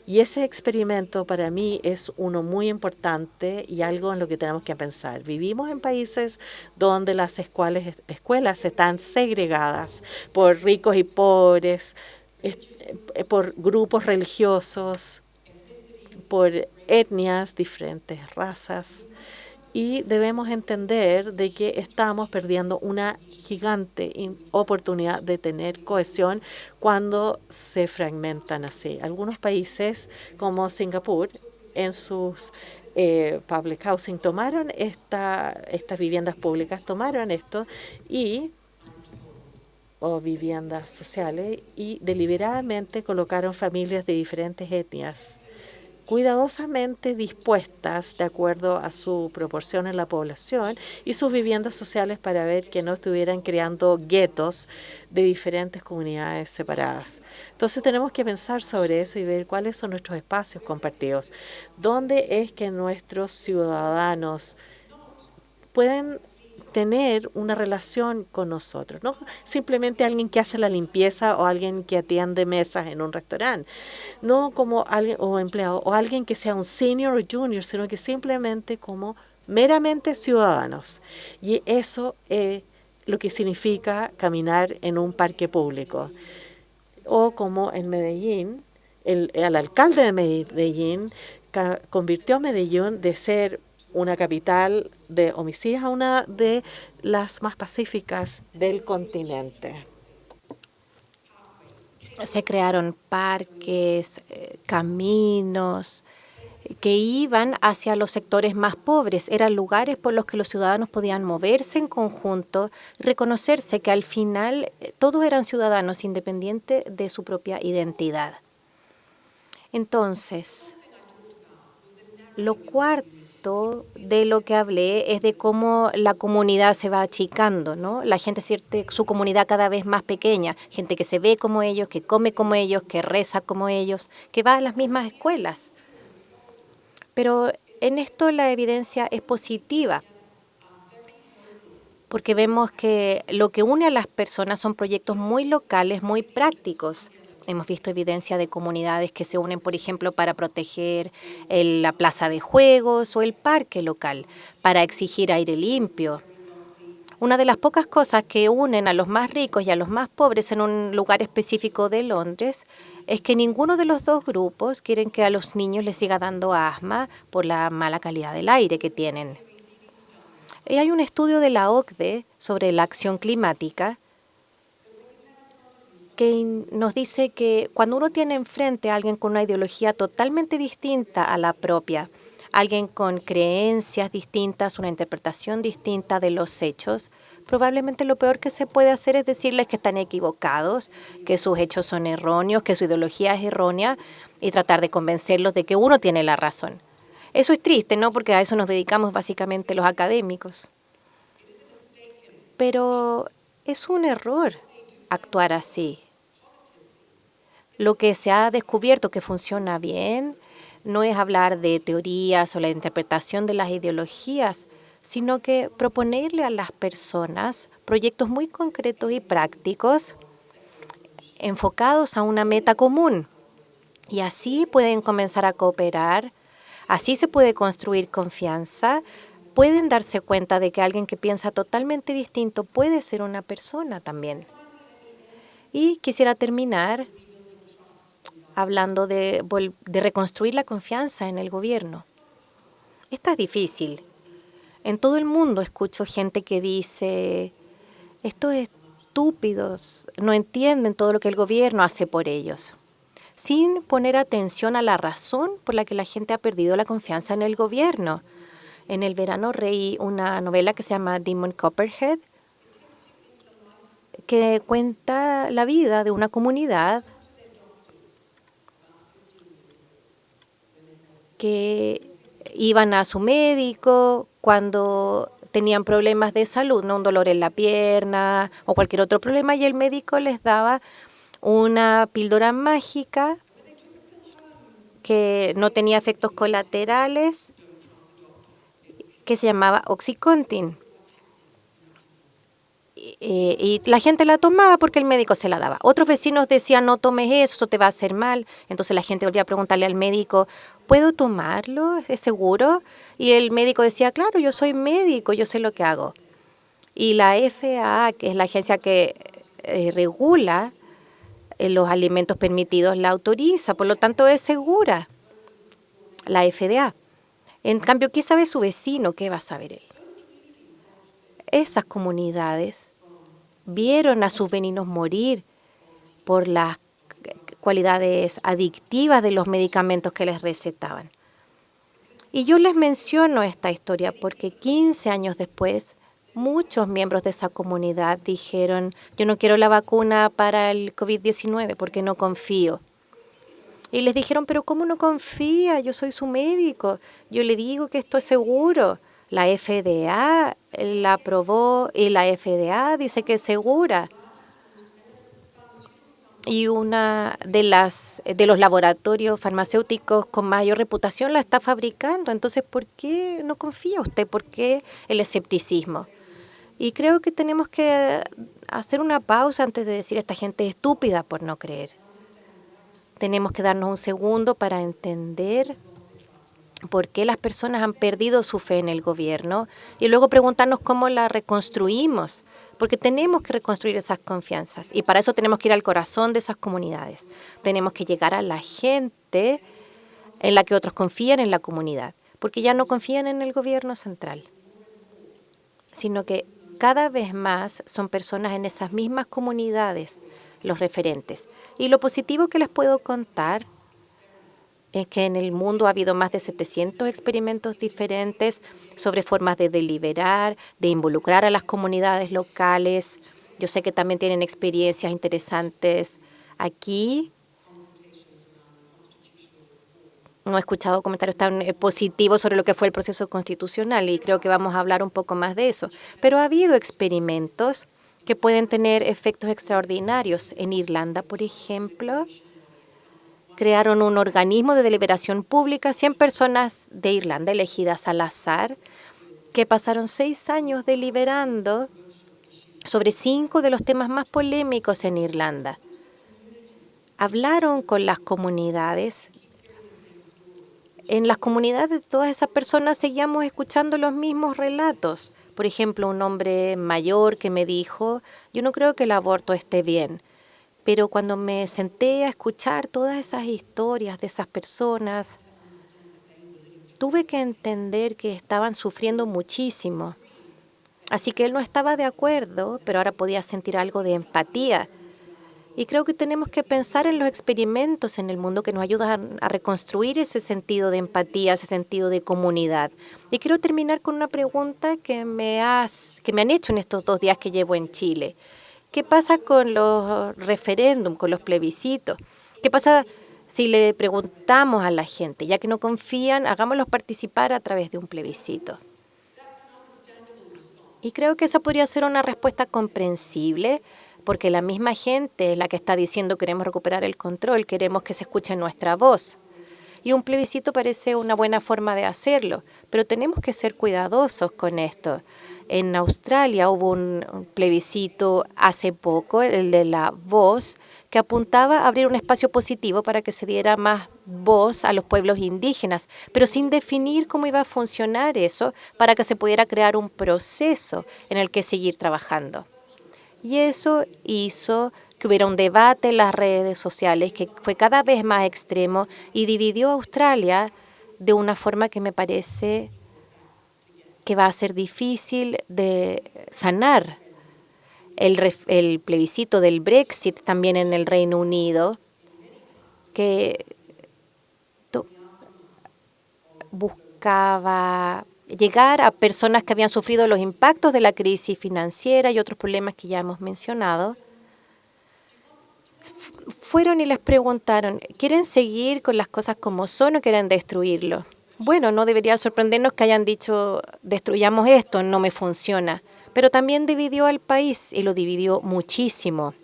Y ese experimento para mí es uno muy importante y algo en lo que tenemos que pensar. Vivimos en países donde las escuelas están segregadas por ricos y pobres, por grupos religiosos, por etnias, diferentes razas. Y debemos entender de que estamos perdiendo una gigante oportunidad de tener cohesión cuando se fragmentan así. Algunos países como Singapur en sus public housing tomaron estas viviendas públicas, tomaron esto o viviendas sociales y deliberadamente colocaron familias de diferentes etnias cuidadosamente dispuestas de acuerdo a su proporción en la población y sus viviendas sociales para ver que no estuvieran creando guetos de diferentes comunidades separadas. Entonces tenemos que pensar sobre eso y ver cuáles son nuestros espacios compartidos. ¿Dónde es que nuestros ciudadanos pueden tener una relación con nosotros? No simplemente alguien que hace la limpieza o alguien que atiende mesas en un restaurante, no como alguien o empleado o alguien que sea un senior o junior, sino que simplemente como meramente ciudadanos. Y eso es lo que significa caminar en un parque público. O como en Medellín, el alcalde de Medellín convirtió a Medellín de ser una capital de homicidios a una de las más pacíficas del continente. Se crearon parques, caminos que iban hacia los sectores más pobres. Eran lugares por los que los ciudadanos podían moverse en conjunto, reconocerse que al final todos eran ciudadanos independientes de su propia identidad. Entonces, lo cuarto de lo que hablé es de cómo la comunidad se va achicando, ¿no? La gente siente su comunidad cada vez más pequeña, gente que se ve como ellos, que come como ellos, que reza como ellos, que va a las mismas escuelas. Pero en esto la evidencia es positiva, porque vemos que lo que une a las personas son proyectos muy locales, muy prácticos. Hemos visto evidencia de comunidades que se unen, por ejemplo, para proteger la plaza de juegos o el parque local, para exigir aire limpio. Una de las pocas cosas que unen a los más ricos y a los más pobres en un lugar específico de Londres es que ninguno de los dos grupos quieren que a los niños les siga dando asma por la mala calidad del aire que tienen. Y hay un estudio de la OCDE sobre la acción climática que nos dice que cuando uno tiene enfrente a alguien con una ideología totalmente distinta a la propia, alguien con creencias distintas, una interpretación distinta de los hechos, probablemente lo peor que se puede hacer es decirles que están equivocados, que sus hechos son erróneos, que su ideología es errónea y tratar de convencerlos de que uno tiene la razón. Eso es triste, ¿no? Porque a eso nos dedicamos básicamente los académicos. Pero es un error actuar así. Lo que se ha descubierto que funciona bien no es hablar de teorías o la interpretación de las ideologías, sino que proponerle a las personas proyectos muy concretos y prácticos enfocados a una meta común. Y así pueden comenzar a cooperar, así se puede construir confianza, pueden darse cuenta de que alguien que piensa totalmente distinto puede ser una persona también. Y quisiera terminar hablando de reconstruir la confianza en el gobierno. Esto es difícil. En todo el mundo escucho gente que dice, estos estúpidos no entienden todo lo que el gobierno hace por ellos, sin poner atención a la razón por la que la gente ha perdido la confianza en el gobierno. En el verano leí una novela que se llama Demon Copperhead, que cuenta la vida de una comunidad que iban a su médico cuando tenían problemas de salud, ¿no? Un dolor en la pierna o cualquier otro problema, y el médico les daba una píldora mágica que no tenía efectos colaterales, que se llamaba Oxycontin. Y la gente la tomaba porque el médico se la daba. Otros vecinos decían, no tomes eso, te va a hacer mal. Entonces la gente volvía a preguntarle al médico, ¿puedo tomarlo? ¿Es seguro? Y el médico decía, claro, yo soy médico, yo sé lo que hago. Y la FDA, que es la agencia que regula los alimentos permitidos, la autoriza, por lo tanto es segura, la FDA. En cambio, ¿qué sabe su vecino? ¿Qué va a saber él? Esas comunidades vieron a sus vecinos morir por las cualidades adictivas de los medicamentos que les recetaban. Y yo les menciono esta historia porque 15 años después, muchos miembros de esa comunidad dijeron, yo no quiero la vacuna para el COVID-19 porque no confío. Y les dijeron, pero ¿cómo no confía? Yo soy su médico. Yo le digo que esto es seguro. La FDA la aprobó y la FDA dice que es segura. Y una de los laboratorios farmacéuticos con mayor reputación la está fabricando. Entonces, ¿por qué no confía usted? ¿Por qué el escepticismo? Y creo que tenemos que hacer una pausa antes de decir esta gente es estúpida por no creer. Tenemos que darnos un segundo para entender por qué las personas han perdido su fe en el gobierno y luego preguntarnos cómo la reconstruimos, porque tenemos que reconstruir esas confianzas y para eso tenemos que ir al corazón de esas comunidades. Tenemos que llegar a la gente en la que otros confían en la comunidad, porque ya no confían en el gobierno central, sino que cada vez más son personas en esas mismas comunidades los referentes. Y lo positivo que les puedo contar es que en el mundo ha habido más de 700 experimentos diferentes sobre formas de deliberar, de involucrar a las comunidades locales. Yo sé que también tienen experiencias interesantes aquí. No he escuchado comentarios tan positivos sobre lo que fue el proceso constitucional y creo que vamos a hablar un poco más de eso. Pero ha habido experimentos que pueden tener efectos extraordinarios. En Irlanda, por ejemplo, crearon un organismo de deliberación pública, 100 personas de Irlanda elegidas al azar, que pasaron 6 años deliberando sobre 5 de los temas más polémicos en Irlanda. Hablaron con las comunidades. En las comunidades de todas esas personas seguíamos escuchando los mismos relatos. Por ejemplo, un hombre mayor que me dijo, yo no creo que el aborto esté bien, pero cuando me senté a escuchar todas esas historias de esas personas, tuve que entender que estaban sufriendo muchísimo. Así que él no estaba de acuerdo, pero ahora podía sentir algo de empatía. Y creo que tenemos que pensar en los experimentos en el mundo que nos ayudan a reconstruir ese sentido de empatía, ese sentido de comunidad. Y quiero terminar con una pregunta que me han hecho en estos 2 días que llevo en Chile. ¿Qué pasa con los referéndums, con los plebiscitos? ¿Qué pasa si le preguntamos a la gente, ya que no confían, hagámoslos participar a través de un plebiscito? Y creo que esa podría ser una respuesta comprensible, porque la misma gente es la que está diciendo queremos recuperar el control, queremos que se escuche nuestra voz. Y un plebiscito parece una buena forma de hacerlo, pero tenemos que ser cuidadosos con esto. En Australia hubo un plebiscito hace poco, el de la voz, que apuntaba a abrir un espacio positivo para que se diera más voz a los pueblos indígenas, pero sin definir cómo iba a funcionar eso para que se pudiera crear un proceso en el que seguir trabajando. Y eso hizo que hubiera un debate en las redes sociales que fue cada vez más extremo y dividió a Australia de una forma que me parece que va a ser difícil de sanar. El plebiscito del Brexit también en el Reino Unido, que buscaba llegar a personas que habían sufrido los impactos de la crisis financiera y otros problemas que ya hemos mencionado, fueron y les preguntaron, ¿quieren seguir con las cosas como son o quieren destruirlo? Bueno, no debería sorprendernos que hayan dicho, destruyamos esto, no me funciona. Pero también dividió al país y lo dividió muchísimo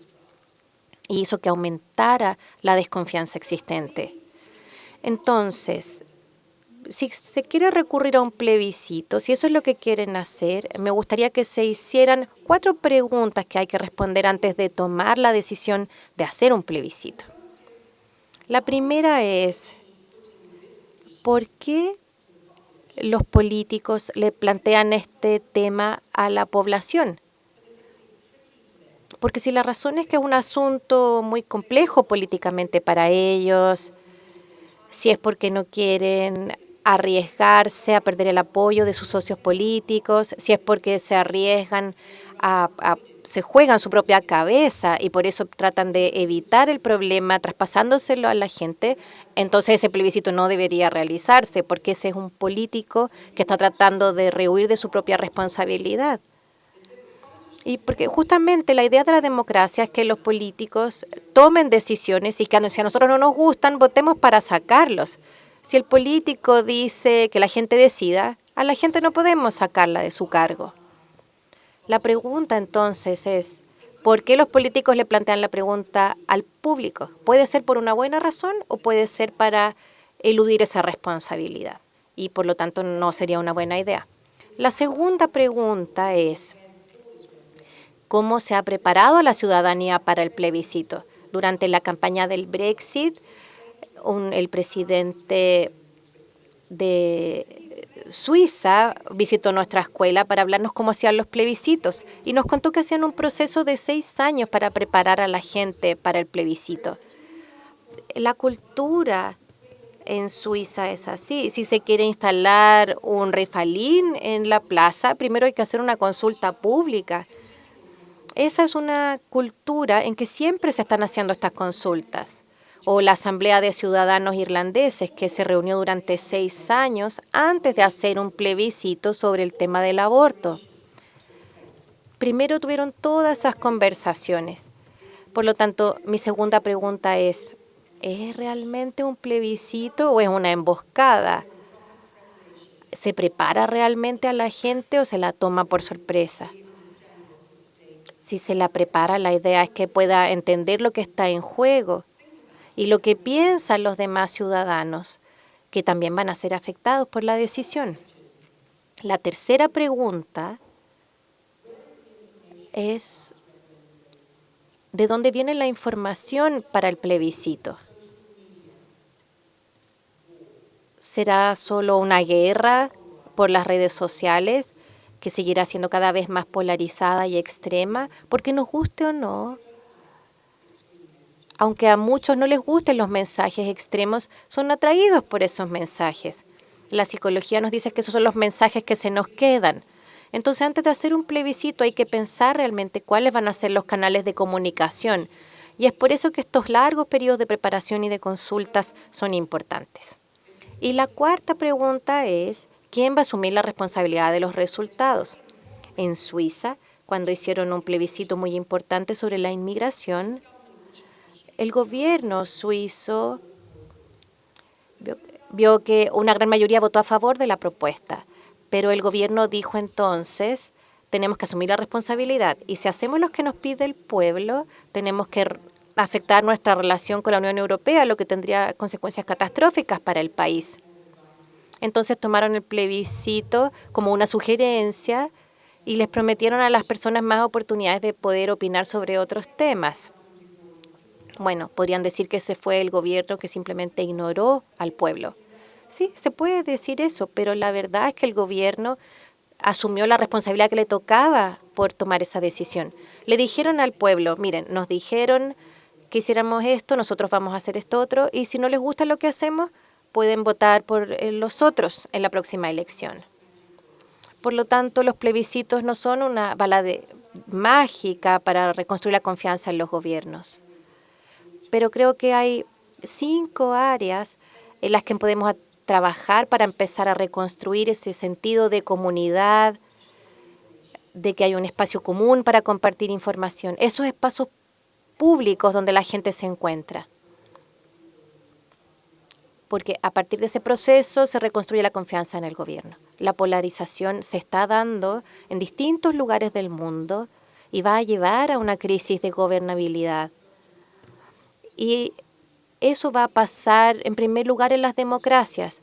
y hizo que aumentara la desconfianza existente. Entonces, si se quiere recurrir a un plebiscito, si eso es lo que quieren hacer, me gustaría que se hicieran 4 preguntas que hay que responder antes de tomar la decisión de hacer un plebiscito. La primera es, ¿por qué los políticos le plantean este tema a la población? Porque si la razón es que es un asunto muy complejo políticamente para ellos, si es porque no quieren arriesgarse a perder el apoyo de sus socios políticos, si es porque se arriesgan se juegan su propia cabeza y por eso tratan de evitar el problema traspasándoselo a la gente, entonces ese plebiscito no debería realizarse porque ese es un político que está tratando de rehuir de su propia responsabilidad. Y porque justamente la idea de la democracia es que los políticos tomen decisiones y que si a nosotros no nos gustan, votemos para sacarlos. Si el político dice que la gente decida, a la gente no podemos sacarla de su cargo. La pregunta entonces es, ¿por qué los políticos le plantean la pregunta al público? Puede ser por una buena razón o puede ser para eludir esa responsabilidad y por lo tanto no sería una buena idea. La segunda pregunta es, ¿cómo se ha preparado la ciudadanía para el plebiscito? Durante la campaña del Brexit, el presidente de Suiza visitó nuestra escuela para hablarnos cómo hacían los plebiscitos y nos contó que hacían un proceso de 6 años para preparar a la gente para el plebiscito. La cultura En Suiza es así. Si se quiere instalar un Ritalin en la plaza, primero hay que hacer una consulta pública. Esa es una cultura en que siempre se están haciendo estas consultas. O la Asamblea de Ciudadanos Irlandeses, que se reunió durante 6 años antes de hacer un plebiscito sobre el tema del aborto. Primero tuvieron todas esas conversaciones. Por lo tanto, mi segunda pregunta ¿es realmente un plebiscito o es una emboscada? ¿Se prepara realmente a la gente o se la toma por sorpresa? Si se la prepara, la idea es que pueda entender lo que está en juego y lo que piensan los demás ciudadanos, que también van a ser afectados por la decisión. La tercera pregunta es, ¿de dónde viene la información para el plebiscito? ¿Será solo una guerra por las redes sociales que seguirá siendo cada vez más polarizada y extrema? Porque nos guste o no, aunque a muchos no les gusten los mensajes extremos, son atraídos por esos mensajes. La psicología nos dice que esos son los mensajes que se nos quedan. Entonces, antes de hacer un plebiscito hay que pensar realmente cuáles van a ser los canales de comunicación. Y es por eso que estos largos periodos de preparación y de consultas son importantes. Y la cuarta pregunta es, ¿quién va a asumir la responsabilidad de los resultados? En Suiza, cuando hicieron un plebiscito muy importante sobre la inmigración, el gobierno suizo vio que una gran mayoría votó a favor de la propuesta, pero el gobierno dijo entonces, tenemos que asumir la responsabilidad y si hacemos lo que nos pide el pueblo, tenemos que afectar nuestra relación con la Unión Europea, lo que tendría consecuencias catastróficas para el país. Entonces tomaron el plebiscito como una sugerencia y les prometieron a las personas más oportunidades de poder opinar sobre otros temas. Bueno, podrían decir que ese fue el gobierno que simplemente ignoró al pueblo. Sí, se puede decir eso, pero la verdad es que el gobierno asumió la responsabilidad que le tocaba por tomar esa decisión. Le dijeron al pueblo, miren, nos dijeron que hiciéramos esto, nosotros vamos a hacer esto otro, y si no les gusta lo que hacemos, pueden votar por los otros en la próxima elección. Por lo tanto, los plebiscitos no son una bala mágica para reconstruir la confianza en los gobiernos. Pero creo que hay 5 áreas en las que podemos trabajar para empezar a reconstruir ese sentido de comunidad, de que hay un espacio común para compartir información, esos espacios públicos donde la gente se encuentra. Porque a partir de ese proceso se reconstruye la confianza en el gobierno. La polarización se está dando en distintos lugares del mundo y va a llevar a una crisis de gobernabilidad. Y eso va a pasar en primer lugar en las democracias.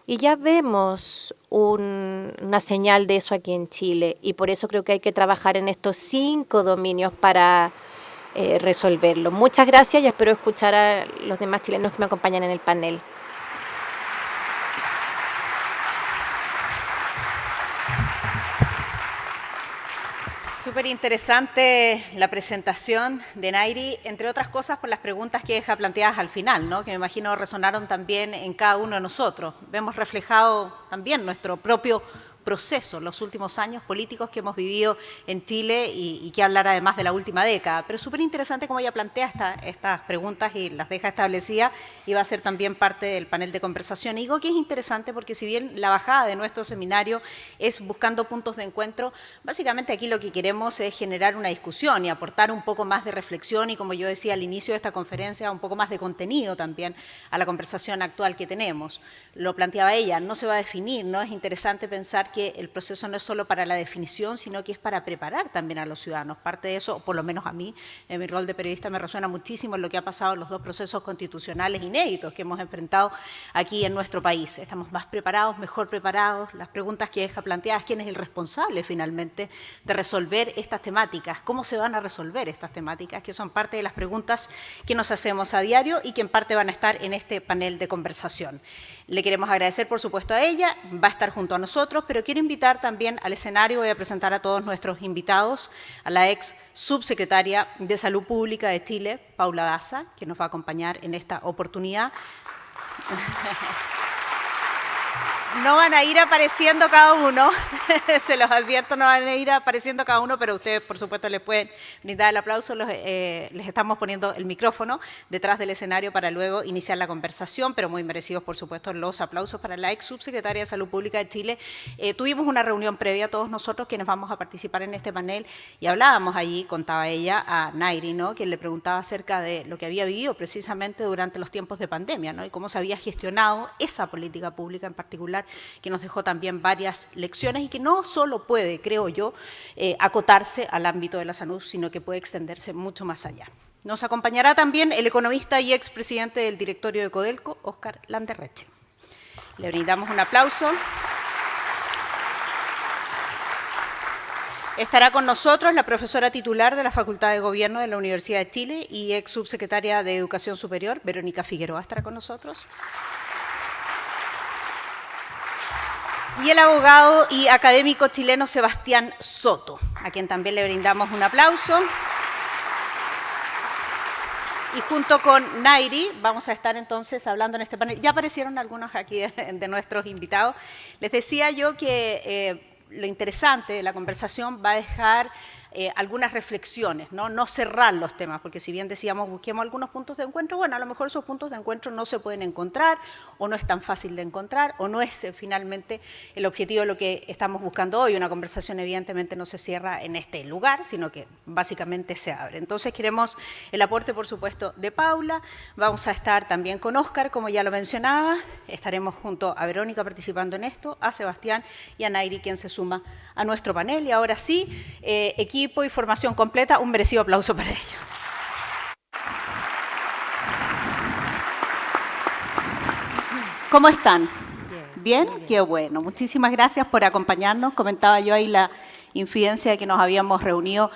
Y ya vemos una señal de eso aquí en Chile. Y por eso creo que hay que trabajar en estos 5 dominios para resolverlo. Muchas gracias y espero escuchar a los demás chilenos que me acompañan en el panel. Súper interesante la presentación de Nairi, entre otras cosas por las preguntas que deja planteadas al final, ¿no? Que me imagino resonaron también en cada uno de nosotros. Vemos reflejado también nuestro propio proceso, los últimos años políticos que hemos vivido en Chile y que hablar además de la última década. Pero súper interesante cómo ella plantea estas preguntas y las deja establecidas y va a ser también parte del panel de conversación. Y digo que es interesante porque si bien la bajada de nuestro seminario es buscando puntos de encuentro, básicamente aquí lo que queremos es generar una discusión y aportar un poco más de reflexión y, como yo decía al inicio de esta conferencia, un poco más de contenido también a la conversación actual que tenemos. Lo planteaba ella, no se va a definir, ¿no? Es interesante pensar que el proceso no es solo para la definición, sino que es para preparar también a los ciudadanos. Parte de eso, por lo menos a mí, en mi rol de periodista, me resuena muchísimo en lo que ha pasado en los 2 procesos constitucionales inéditos que hemos enfrentado aquí en nuestro país. Estamos más preparados, mejor preparados. Las preguntas que deja planteadas, ¿quién es el responsable finalmente de resolver estas temáticas? ¿Cómo se van a resolver estas temáticas? Que son parte de las preguntas que nos hacemos a diario y que en parte van a estar en este panel de conversación. Le queremos agradecer, por supuesto, a ella, va a estar junto a nosotros, pero quiero invitar también al escenario, voy a presentar a todos nuestros invitados, a la ex subsecretaria de Salud Pública de Chile, Paula Daza, que nos va a acompañar en esta oportunidad. No van a ir apareciendo cada uno, se los advierto, no van a ir apareciendo cada uno, pero ustedes, por supuesto, les pueden brindar el aplauso. Les estamos poniendo el micrófono detrás del escenario para luego iniciar la conversación, pero muy merecidos, por supuesto, los aplausos para la ex subsecretaria de Salud Pública de Chile. Tuvimos una reunión previa, todos nosotros, quienes vamos a participar en este panel, y hablábamos allí, contaba ella, a Nairi, ¿no?, quien le preguntaba acerca de lo que había vivido precisamente durante los tiempos de pandemia, ¿no?, y cómo se había gestionado esa política pública en particular, que nos dejó también varias lecciones y que no solo puede, creo yo, acotarse al ámbito de la salud, sino que puede extenderse mucho más allá. Nos acompañará también el economista y expresidente del directorio de Codelco, Óscar Landerreche. Le brindamos un aplauso. Estará con nosotros la profesora titular de la Facultad de Gobierno de la Universidad de Chile y ex subsecretaria de Educación Superior, Verónica Figueroa, estará con nosotros. Y el abogado y académico chileno Sebastián Soto, a quien también le brindamos un aplauso. Y junto con Nairi vamos a estar entonces hablando en este panel. Ya aparecieron algunos aquí de nuestros invitados. Les decía yo que lo interesante de la conversación va a dejar algunas reflexiones, ¿no? Cerrar los temas, porque si bien decíamos busquemos algunos puntos de encuentro, bueno, a lo mejor esos puntos de encuentro no se pueden encontrar, o no es tan fácil de encontrar, o no es finalmente el objetivo de lo que estamos buscando hoy. Una conversación evidentemente no se cierra en este lugar, sino que básicamente se abre. Entonces queremos el aporte, por supuesto, de Paula. Vamos a estar también con Óscar, como ya lo mencionaba, estaremos junto a Verónica participando en esto, a Sebastián y a Nairi, quien se suma a nuestro panel. Y ahora sí, equipo y formación completa, un merecido aplauso para ellos. ¿Cómo están? ¿Bien? Qué bueno. Muchísimas gracias por acompañarnos. Comentaba yo ahí la infidencia de que nos habíamos reunido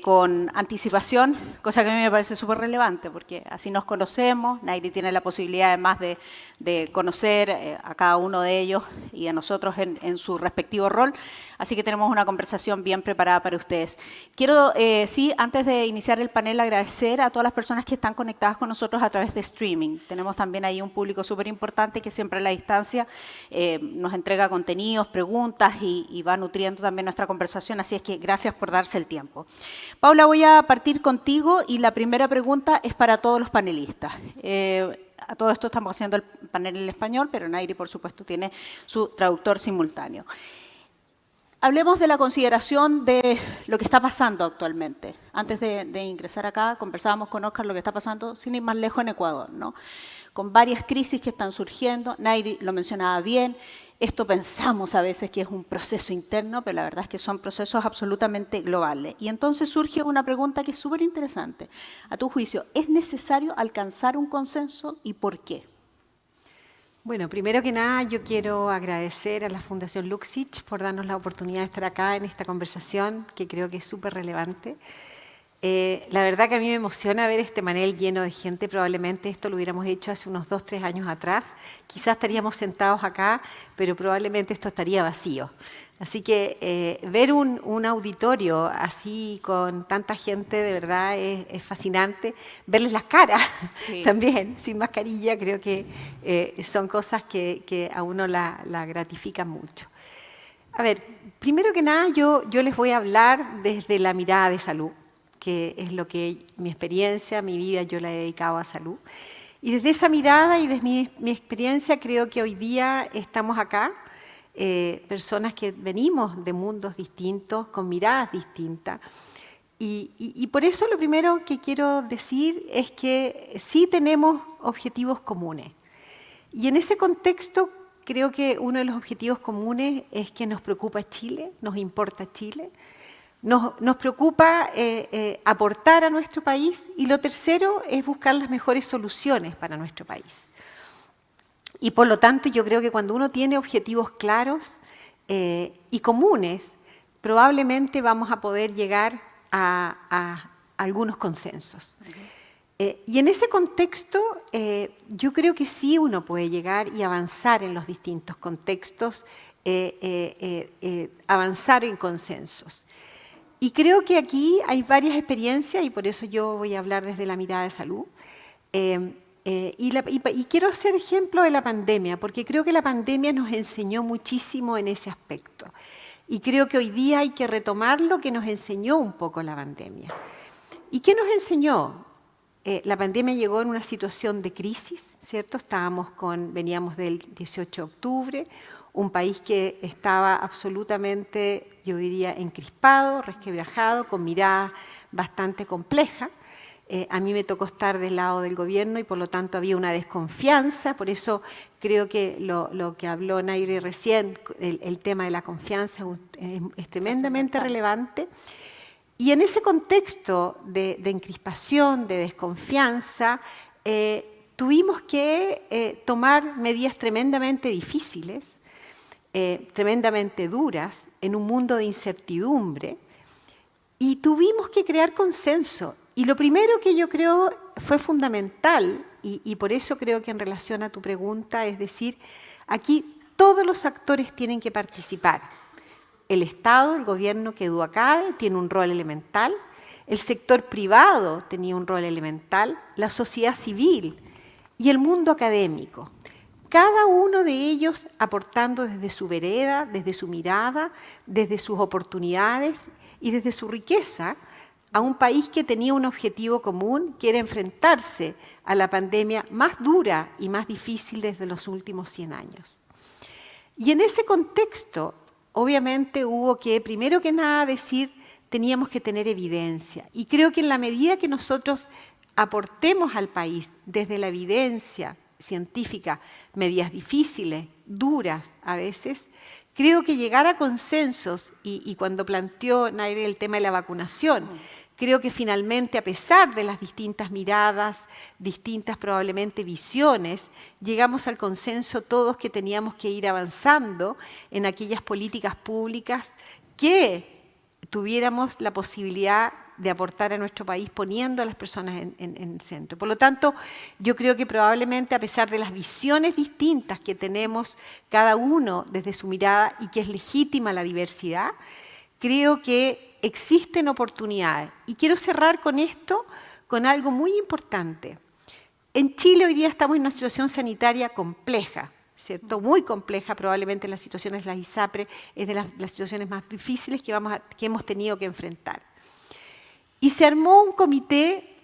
con anticipación, cosa que a mí me parece súper relevante, porque así nos conocemos. Nairi tiene la posibilidad además de conocer a cada uno de ellos y a nosotros en su respectivo rol, así que tenemos una conversación bien preparada para ustedes. Quiero, sí, antes de iniciar el panel, agradecer a todas las personas que están conectadas con nosotros a través de streaming. Tenemos también ahí un público súper importante que siempre a la distancia nos entrega contenidos, preguntas y va nutriendo también nuestra conversación, así es que gracias por darse el tiempo. Paula, voy a partir contigo y la primera pregunta es para todos los panelistas. A todo esto estamos haciendo el panel en español, pero Nairi, por supuesto, tiene su traductor simultáneo. Hablemos de la consideración de lo que está pasando actualmente. Antes de ingresar acá, conversábamos con Óscar lo que está pasando, sin ir más lejos, en Ecuador, ¿no? Con varias crisis que están surgiendo. Nairi lo mencionaba bien. Esto pensamos a veces que es un proceso interno, pero la verdad es que son procesos absolutamente globales. Y entonces surge una pregunta que es súper interesante. A tu juicio, ¿es necesario alcanzar un consenso y por qué? Bueno, primero que nada yo quiero agradecer a la Fundación Luxich por darnos la oportunidad de estar acá en esta conversación que creo que es súper relevante. La verdad que a mí me emociona ver este panel lleno de gente. Probablemente esto lo hubiéramos hecho hace unos 2 o 3 años atrás. Quizás estaríamos sentados acá, pero probablemente esto estaría vacío. Así que ver un auditorio así con tanta gente de verdad es fascinante. Verles las caras sí. También, sin mascarilla, creo que son cosas que a uno la gratifican mucho. A ver, primero que nada yo les voy a hablar desde la mirada de salud, que es lo que mi experiencia, mi vida, yo la he dedicado a salud. Y desde esa mirada y desde mi experiencia creo que hoy día estamos acá, personas que venimos de mundos distintos, con miradas distintas. Y por eso lo primero que quiero decir es que sí tenemos objetivos comunes. Y en ese contexto creo que uno de los objetivos comunes es que nos preocupa Chile, nos importa Chile. Nos preocupa aportar a nuestro país y lo tercero es buscar las mejores soluciones para nuestro país. Y por lo tanto yo creo que cuando uno tiene objetivos claros y comunes, probablemente vamos a poder llegar a algunos consensos. Y en ese contexto yo creo que sí uno puede llegar y avanzar en los distintos contextos, avanzar en consensos. Y creo que aquí hay varias experiencias y por eso yo voy a hablar desde la mirada de salud. Y quiero hacer ejemplo de la pandemia, porque creo que la pandemia nos enseñó muchísimo en ese aspecto. Y creo que hoy día hay que retomar lo que nos enseñó un poco la pandemia. ¿Y qué nos enseñó? La pandemia llegó en una situación de crisis, ¿cierto? Veníamos del 18 de octubre, un país que estaba absolutamente, yo diría, encrispado, resquebrajado, con mirada bastante compleja. A mí me tocó estar del lado del gobierno y por lo tanto había una desconfianza, por eso creo que lo que habló Naire recién, el tema de la confianza es tremendamente relevante. Y en ese contexto de encrispación, de desconfianza, tuvimos que tomar medidas tremendamente difíciles, tremendamente duras, en un mundo de incertidumbre, y tuvimos que crear consenso. Y lo primero que yo creo fue fundamental, y por eso creo que en relación a tu pregunta, es decir, aquí todos los actores tienen que participar. El Estado, el gobierno que Duacabe, tiene un rol elemental, el sector privado tenía un rol elemental, la sociedad civil y el mundo académico. Cada uno de ellos aportando desde su vereda, desde su mirada, desde sus oportunidades y desde su riqueza, a un país que tenía un objetivo común, que era enfrentarse a la pandemia más dura y más difícil desde los últimos 100 años. Y en ese contexto, obviamente hubo que, primero que nada, decir, teníamos que tener evidencia. Y creo que en la medida que nosotros aportemos al país desde la evidencia científica, medidas difíciles, duras a veces, creo que llegar a consensos, y cuando planteó Naire el tema de la vacunación, creo que finalmente, a pesar de las distintas miradas, distintas probablemente visiones, llegamos al consenso todos que teníamos que ir avanzando en aquellas políticas públicas que tuviéramos la posibilidad de aportar a nuestro país poniendo a las personas en el centro. Por lo tanto, yo creo que probablemente, a pesar de las visiones distintas que tenemos cada uno desde su mirada y que es legítima la diversidad, creo que existen oportunidades. Y quiero cerrar con esto, con algo muy importante. En Chile hoy día estamos en una situación sanitaria compleja, ¿cierto? Muy compleja, probablemente las situaciones de la ISAPRE es de las situaciones más difíciles que hemos tenido que enfrentar. Y se armó un comité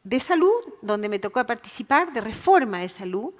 de salud, donde me tocó participar, de reforma de salud,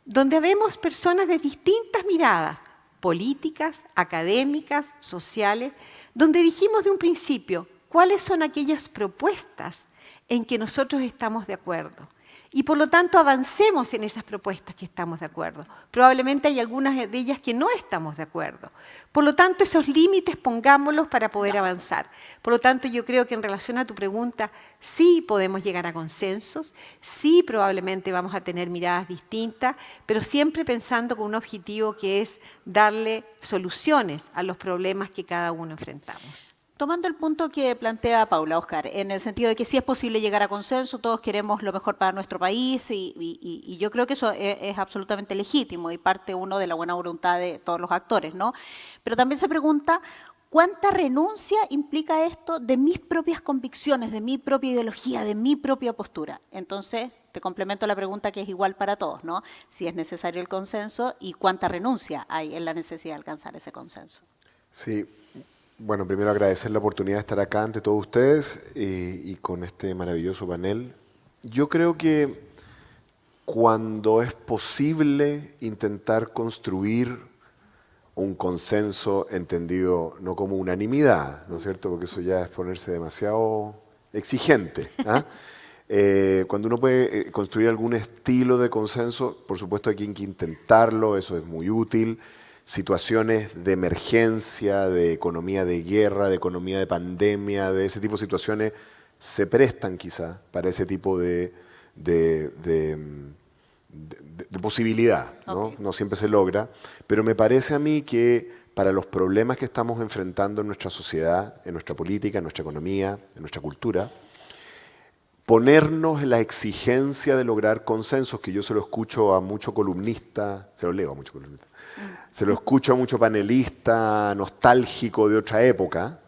donde vemos personas de distintas miradas, políticas, académicas, sociales, donde dijimos de un principio cuáles son aquellas propuestas en que nosotros estamos de acuerdo. Y por lo tanto avancemos en esas propuestas que estamos de acuerdo. Probablemente hay algunas de ellas que no estamos de acuerdo. Por lo tanto, esos límites pongámoslos para poder avanzar. Por lo tanto, yo creo que en relación a tu pregunta, sí podemos llegar a consensos, sí probablemente vamos a tener miradas distintas, pero siempre pensando con un objetivo que es darle soluciones a los problemas que cada uno enfrentamos. Tomando el punto que plantea Paula, Oscar, en el sentido de que sí es posible llegar a consenso, todos queremos lo mejor para nuestro país y yo creo que eso es absolutamente legítimo y parte uno de la buena voluntad de todos los actores, ¿no? Pero también se pregunta, ¿cuánta renuncia implica esto de mis propias convicciones, de mi propia ideología, de mi propia postura? Entonces, te complemento la pregunta que es igual para todos, ¿no? Si es necesario el consenso y cuánta renuncia hay en la necesidad de alcanzar ese consenso. Sí. Bueno, primero agradecer la oportunidad de estar acá ante todos ustedes y con este maravilloso panel. Yo creo que cuando es posible intentar construir un consenso entendido no como unanimidad, ¿no es cierto? Porque eso ya es ponerse demasiado exigente. ¿Ah? Cuando uno puede construir algún estilo de consenso, por supuesto hay que intentarlo, eso es muy útil. Situaciones de emergencia, de economía de guerra, de economía de pandemia, de ese tipo de situaciones se prestan quizá para ese tipo de posibilidad, ¿no? Okay. No siempre se logra, pero me parece a mí que para los problemas que estamos enfrentando en nuestra sociedad, en nuestra política, en nuestra economía, en nuestra cultura, ponernos en la exigencia de lograr consensos, que yo se lo escucho a mucho columnista, se lo leo a mucho columnista, se lo escucho a mucho panelista nostálgico de otra época,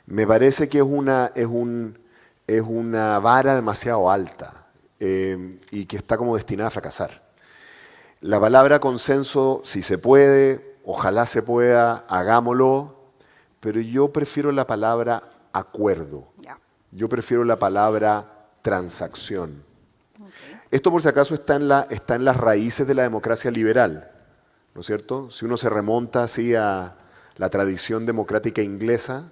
me parece que es una vara demasiado alta. y que está como destinada a fracasar. La palabra consenso, si se puede, ojalá se pueda, hagámoslo, pero yo prefiero la palabra acuerdo. Yo prefiero la palabra transacción. Esto, por si acaso, está en las raíces de la democracia liberal, ¿no es cierto? Si uno se remonta así a la tradición democrática inglesa,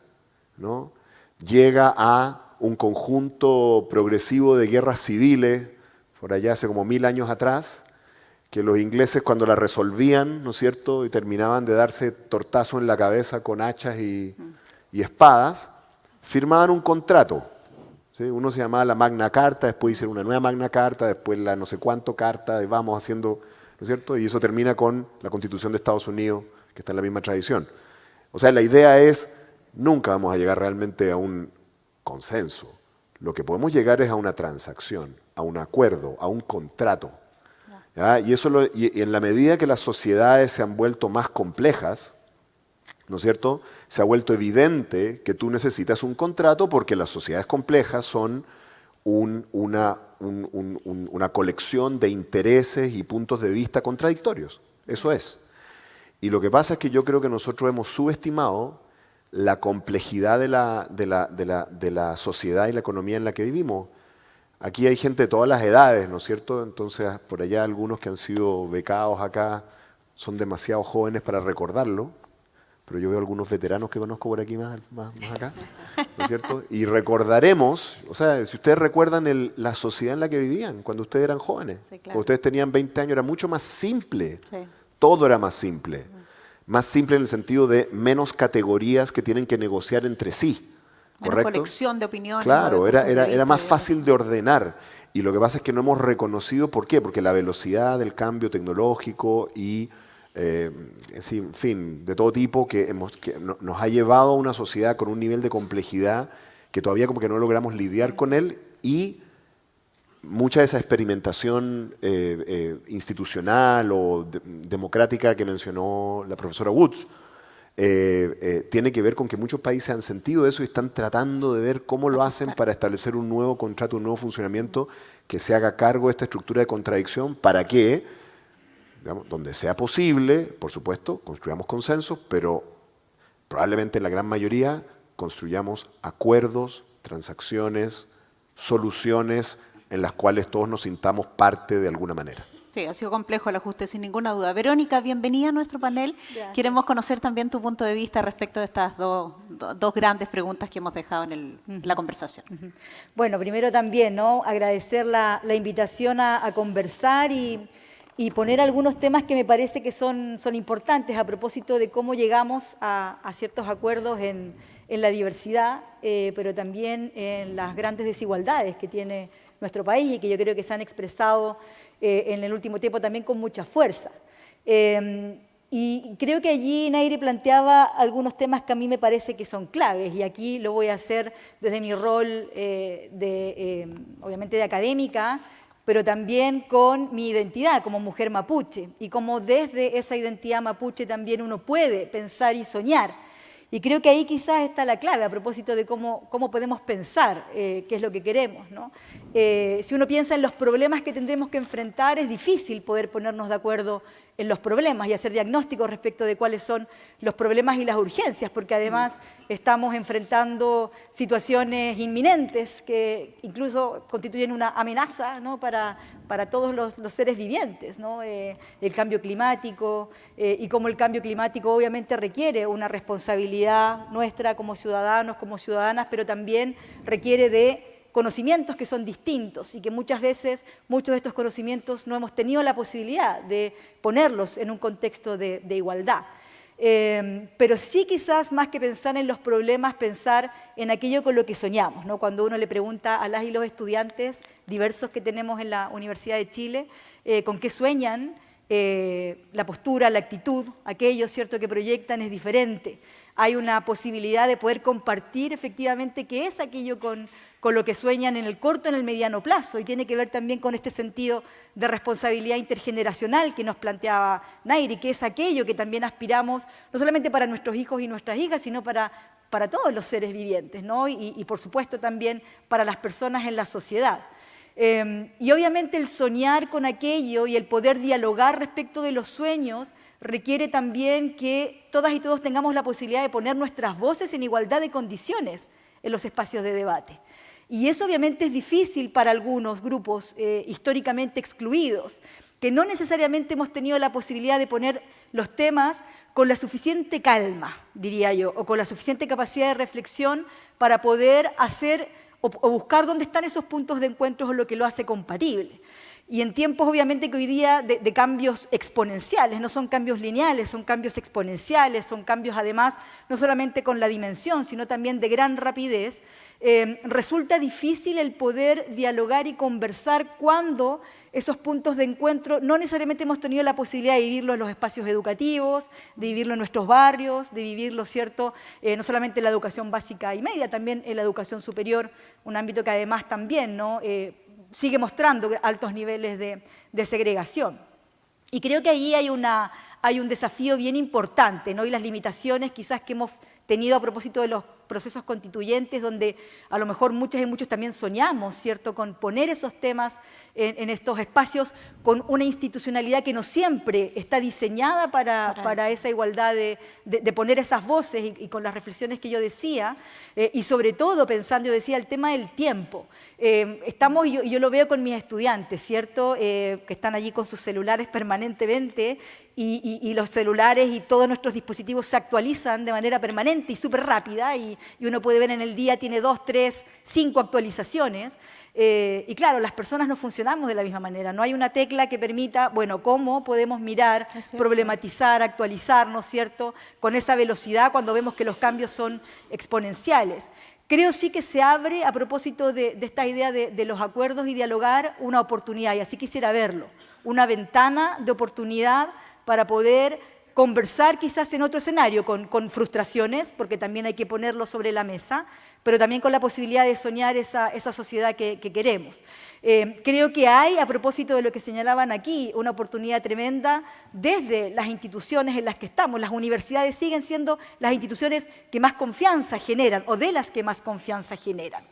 ¿no? Llega a un conjunto progresivo de guerras civiles, por allá hace como 1000 años atrás, que los ingleses cuando la resolvían, ¿no es cierto?, y terminaban de darse tortazo en la cabeza con hachas y espadas, firmaban un contrato. ¿Sí? Uno se llamaba la Magna Carta, después hicieron una nueva Magna Carta, después la no sé cuánto carta, y vamos haciendo, ¿no es cierto? Y eso termina con la Constitución de Estados Unidos, que está en la misma tradición. O sea, la idea es, nunca vamos a llegar realmente a un consenso. Lo que podemos llegar es a una transacción, a un acuerdo, a un contrato. ¿Ya? Y en la medida que las sociedades se han vuelto más complejas, ¿no es cierto?, se ha vuelto evidente que tú necesitas un contrato porque las sociedades complejas son una colección de intereses y puntos de vista contradictorios. Eso es. Y lo que pasa es que yo creo que nosotros hemos subestimado la complejidad de la sociedad y la economía en la que vivimos. Aquí hay gente de todas las edades, ¿no es cierto? Entonces, por allá algunos que han sido becados acá son demasiado jóvenes para recordarlo, pero yo veo algunos veteranos que conozco por aquí más acá, ¿no es cierto? Y recordaremos, o sea, si ustedes recuerdan la sociedad en la que vivían cuando ustedes eran jóvenes, Sí, claro. cuando ustedes tenían 20 años, era mucho más simple, Sí. todo era más simple. Más simple en el sentido de menos categorías que tienen que negociar entre sí. Menos ¿Correcto? colección de opiniones. Claro, o de era puntos de más vista, fácil de ordenar. Y lo que pasa es que no hemos reconocido, ¿por qué? Porque la velocidad del cambio tecnológico y, en fin, de todo tipo nos ha llevado a una sociedad con un nivel de complejidad que todavía como que no logramos lidiar con él, y mucha de esa experimentación institucional o democrática que mencionó la profesora Woods tiene que ver con que muchos países han sentido eso y están tratando de ver cómo lo hacen para establecer un nuevo contrato, un nuevo funcionamiento que se haga cargo de esta estructura de contradicción para que, digamos, donde sea posible, por supuesto, construyamos consensos, pero probablemente en la gran mayoría construyamos acuerdos, transacciones, soluciones en las cuales todos nos sintamos parte de alguna manera. Sí, ha sido complejo el ajuste, sin ninguna duda. Verónica, bienvenida a nuestro panel. Gracias. Queremos conocer también tu punto de vista respecto de estas dos grandes preguntas que hemos dejado en la conversación. Bueno, primero también, ¿no?, agradecer la invitación a conversar y poner algunos temas que me parece que son importantes a propósito de cómo llegamos a ciertos acuerdos en la diversidad, pero también en las grandes desigualdades que tiene nuestro país y que yo creo que se han expresado en el último tiempo también con mucha fuerza. Y creo que allí Nairi planteaba algunos temas que a mí me parece que son claves, y aquí lo voy a hacer desde mi rol obviamente de académica, pero también con mi identidad como mujer mapuche, y cómo desde esa identidad mapuche también uno puede pensar y soñar. Y creo que ahí quizás está la clave a propósito de cómo podemos pensar qué es lo que queremos, ¿no? Si uno piensa en los problemas que tendremos que enfrentar, es difícil poder ponernos de acuerdo en los problemas y hacer diagnósticos respecto de cuáles son los problemas y las urgencias, porque además estamos enfrentando situaciones inminentes que incluso constituyen una amenaza, ¿no?, para todos los seres vivientes, ¿no? El cambio climático, y cómo el cambio climático obviamente requiere una responsabilidad nuestra como ciudadanos, como ciudadanas, pero también requiere de conocimientos que son distintos y que muchas veces, muchos de estos conocimientos no hemos tenido la posibilidad de ponerlos en un contexto de igualdad. Pero sí, quizás más que pensar en los problemas, pensar en aquello con lo que soñamos, ¿no? Cuando uno le pregunta a las y los estudiantes diversos que tenemos en la Universidad de Chile, con qué sueñan, la postura, la actitud, aquello, ¿cierto?, que proyectan es diferente. Hay una posibilidad de poder compartir efectivamente qué es aquello con lo que sueñan en el corto, en el mediano plazo, y tiene que ver también con este sentido de responsabilidad intergeneracional que nos planteaba Nairi, que es aquello que también aspiramos, no solamente para nuestros hijos y nuestras hijas, sino para todos los seres vivientes, ¿no? Y por supuesto también para las personas en la sociedad. Y obviamente el soñar con aquello y el poder dialogar respecto de los sueños requiere también que todas y todos tengamos la posibilidad de poner nuestras voces en igualdad de condiciones en los espacios de debate. Y eso obviamente es difícil para algunos grupos históricamente excluidos, que no necesariamente hemos tenido la posibilidad de poner los temas con la suficiente calma, diría yo, o con la suficiente capacidad de reflexión para poder hacer o buscar dónde están esos puntos de encuentro o lo que lo hace compatible. Y en tiempos, obviamente, que hoy día de cambios exponenciales, no son cambios lineales, son cambios exponenciales, son cambios, además, no solamente con la dimensión, sino también de gran rapidez, resulta difícil el poder dialogar y conversar cuando esos puntos de encuentro no necesariamente hemos tenido la posibilidad de vivirlo en los espacios educativos, de vivirlo en nuestros barrios, de vivirlo, ¿cierto?, no solamente en la educación básica y media, también en la educación superior, un ámbito que además también, ¿no?, sigue mostrando altos niveles de segregación. Y creo que ahí hay un desafío bien importante, ¿no? Y las limitaciones quizás que hemos tenido a propósito de los procesos constituyentes, donde a lo mejor muchas y muchos también soñamos, ¿cierto?, con poner esos temas en estos espacios con una institucionalidad que no siempre está diseñada para esa igualdad de poner esas voces y con las reflexiones que yo decía, y sobre todo pensando, yo decía, el tema del tiempo. Estamos, y yo lo veo con mis estudiantes, ¿cierto?, que están allí con sus celulares permanentemente, y los celulares y todos nuestros dispositivos se actualizan de manera permanente y súper rápida, y uno puede ver en el día, tiene 2, 3, 5 actualizaciones. Y claro, las personas no funcionamos de la misma manera. No hay una tecla que permita, bueno, cómo podemos mirar, problematizar, actualizarnos, ¿cierto?, con esa velocidad cuando vemos que los cambios son exponenciales. Creo sí que se abre, a propósito de esta idea de los acuerdos y dialogar, una oportunidad, y así quisiera verlo, una ventana de oportunidad para poder conversar quizás en otro escenario, con frustraciones, porque también hay que ponerlo sobre la mesa, pero también con la posibilidad de soñar esa sociedad que queremos. Creo que hay, a propósito de lo que señalaban aquí, una oportunidad tremenda desde las instituciones en las que estamos. Las universidades siguen siendo las instituciones que más confianza generan, o de las que más confianza generan.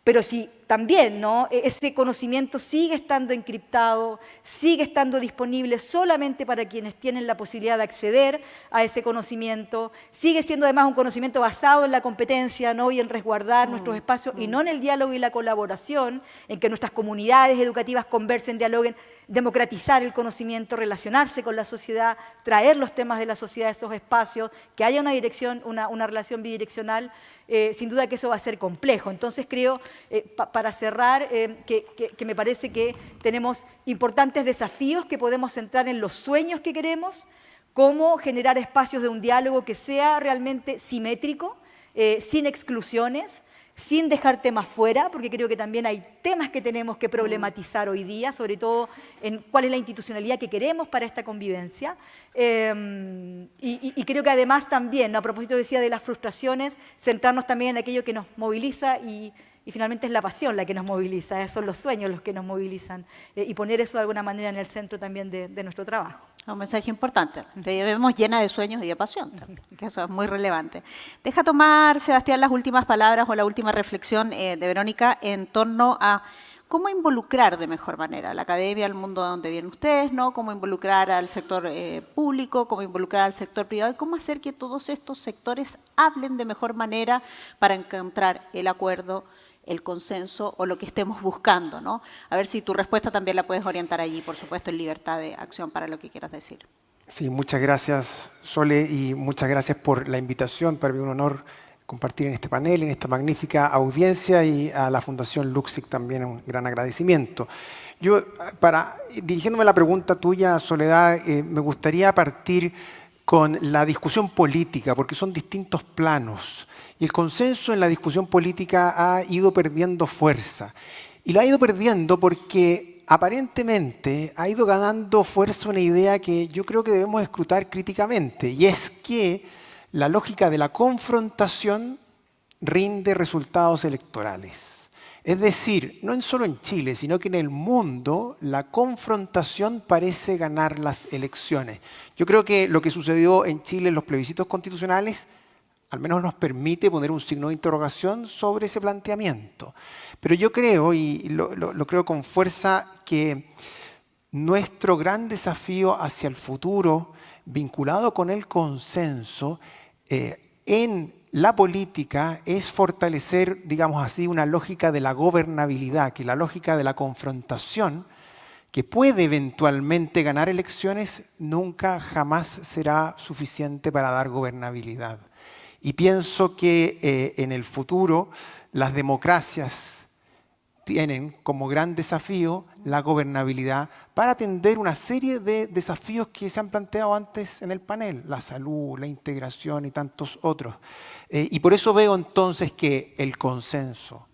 Pero si también, ¿no?, ese conocimiento sigue estando encriptado, sigue estando disponible solamente para quienes tienen la posibilidad de acceder a ese conocimiento, sigue siendo además un conocimiento basado en la competencia, ¿no?, y en resguardar nuestros espacios y no en el diálogo y la colaboración, en que nuestras comunidades educativas conversen, dialoguen, democratizar el conocimiento, relacionarse con la sociedad, traer los temas de la sociedad a esos espacios, que haya una dirección, una relación bidireccional, sin duda que eso va a ser complejo. Entonces creo, para cerrar, que me parece que tenemos importantes desafíos que podemos centrar en los sueños que queremos, cómo generar espacios de un diálogo que sea realmente simétrico, sin exclusiones, sin dejar temas fuera, porque creo que también hay temas que tenemos que problematizar hoy día, sobre todo en cuál es la institucionalidad que queremos para esta convivencia. Y creo que además también, ¿no?, a propósito decía de las frustraciones, centrarnos también en aquello que nos moviliza y finalmente es la pasión la que nos moviliza, son los sueños los que nos movilizan, y poner eso de alguna manera en el centro también de nuestro trabajo. Un mensaje importante. Te vemos llena de sueños y de pasión, que eso es muy relevante. Deja tomar, Sebastián, las últimas palabras o la última reflexión de Verónica en torno a cómo involucrar de mejor manera a la academia, al mundo donde vienen ustedes, ¿no?, cómo involucrar al sector público, cómo involucrar al sector privado y cómo hacer que todos estos sectores hablen de mejor manera para encontrar el acuerdo, el consenso o lo que estemos buscando, ¿no? A ver si tu respuesta también la puedes orientar allí, por supuesto, en libertad de acción para lo que quieras decir. Sí, muchas gracias, Sole, y muchas gracias por la invitación. Para mí es un honor compartir en este panel, en esta magnífica audiencia, y a la Fundación Luksic también un gran agradecimiento. Yo, dirigiéndome a la pregunta tuya, Soledad, me gustaría partir con la discusión política, porque son distintos planos. Y el consenso en la discusión política ha ido perdiendo fuerza. Y lo ha ido perdiendo porque aparentemente ha ido ganando fuerza una idea que yo creo que debemos escrutar críticamente, y es que la lógica de la confrontación rinde resultados electorales. Es decir, no solo en Chile, sino que en el mundo la confrontación parece ganar las elecciones. Yo creo que lo que sucedió en Chile en los plebiscitos constitucionales al menos nos permite poner un signo de interrogación sobre ese planteamiento. Pero yo creo, y lo creo con fuerza, que nuestro gran desafío hacia el futuro, vinculado con el consenso, en la política es fortalecer, digamos así, una lógica de la gobernabilidad, que la lógica de la confrontación, que puede eventualmente ganar elecciones, nunca jamás será suficiente para dar gobernabilidad. Y pienso que en el futuro las democracias tienen como gran desafío la gobernabilidad para atender una serie de desafíos que se han planteado antes en el panel, la salud, la integración y tantos otros. Y por eso veo entonces que el consenso,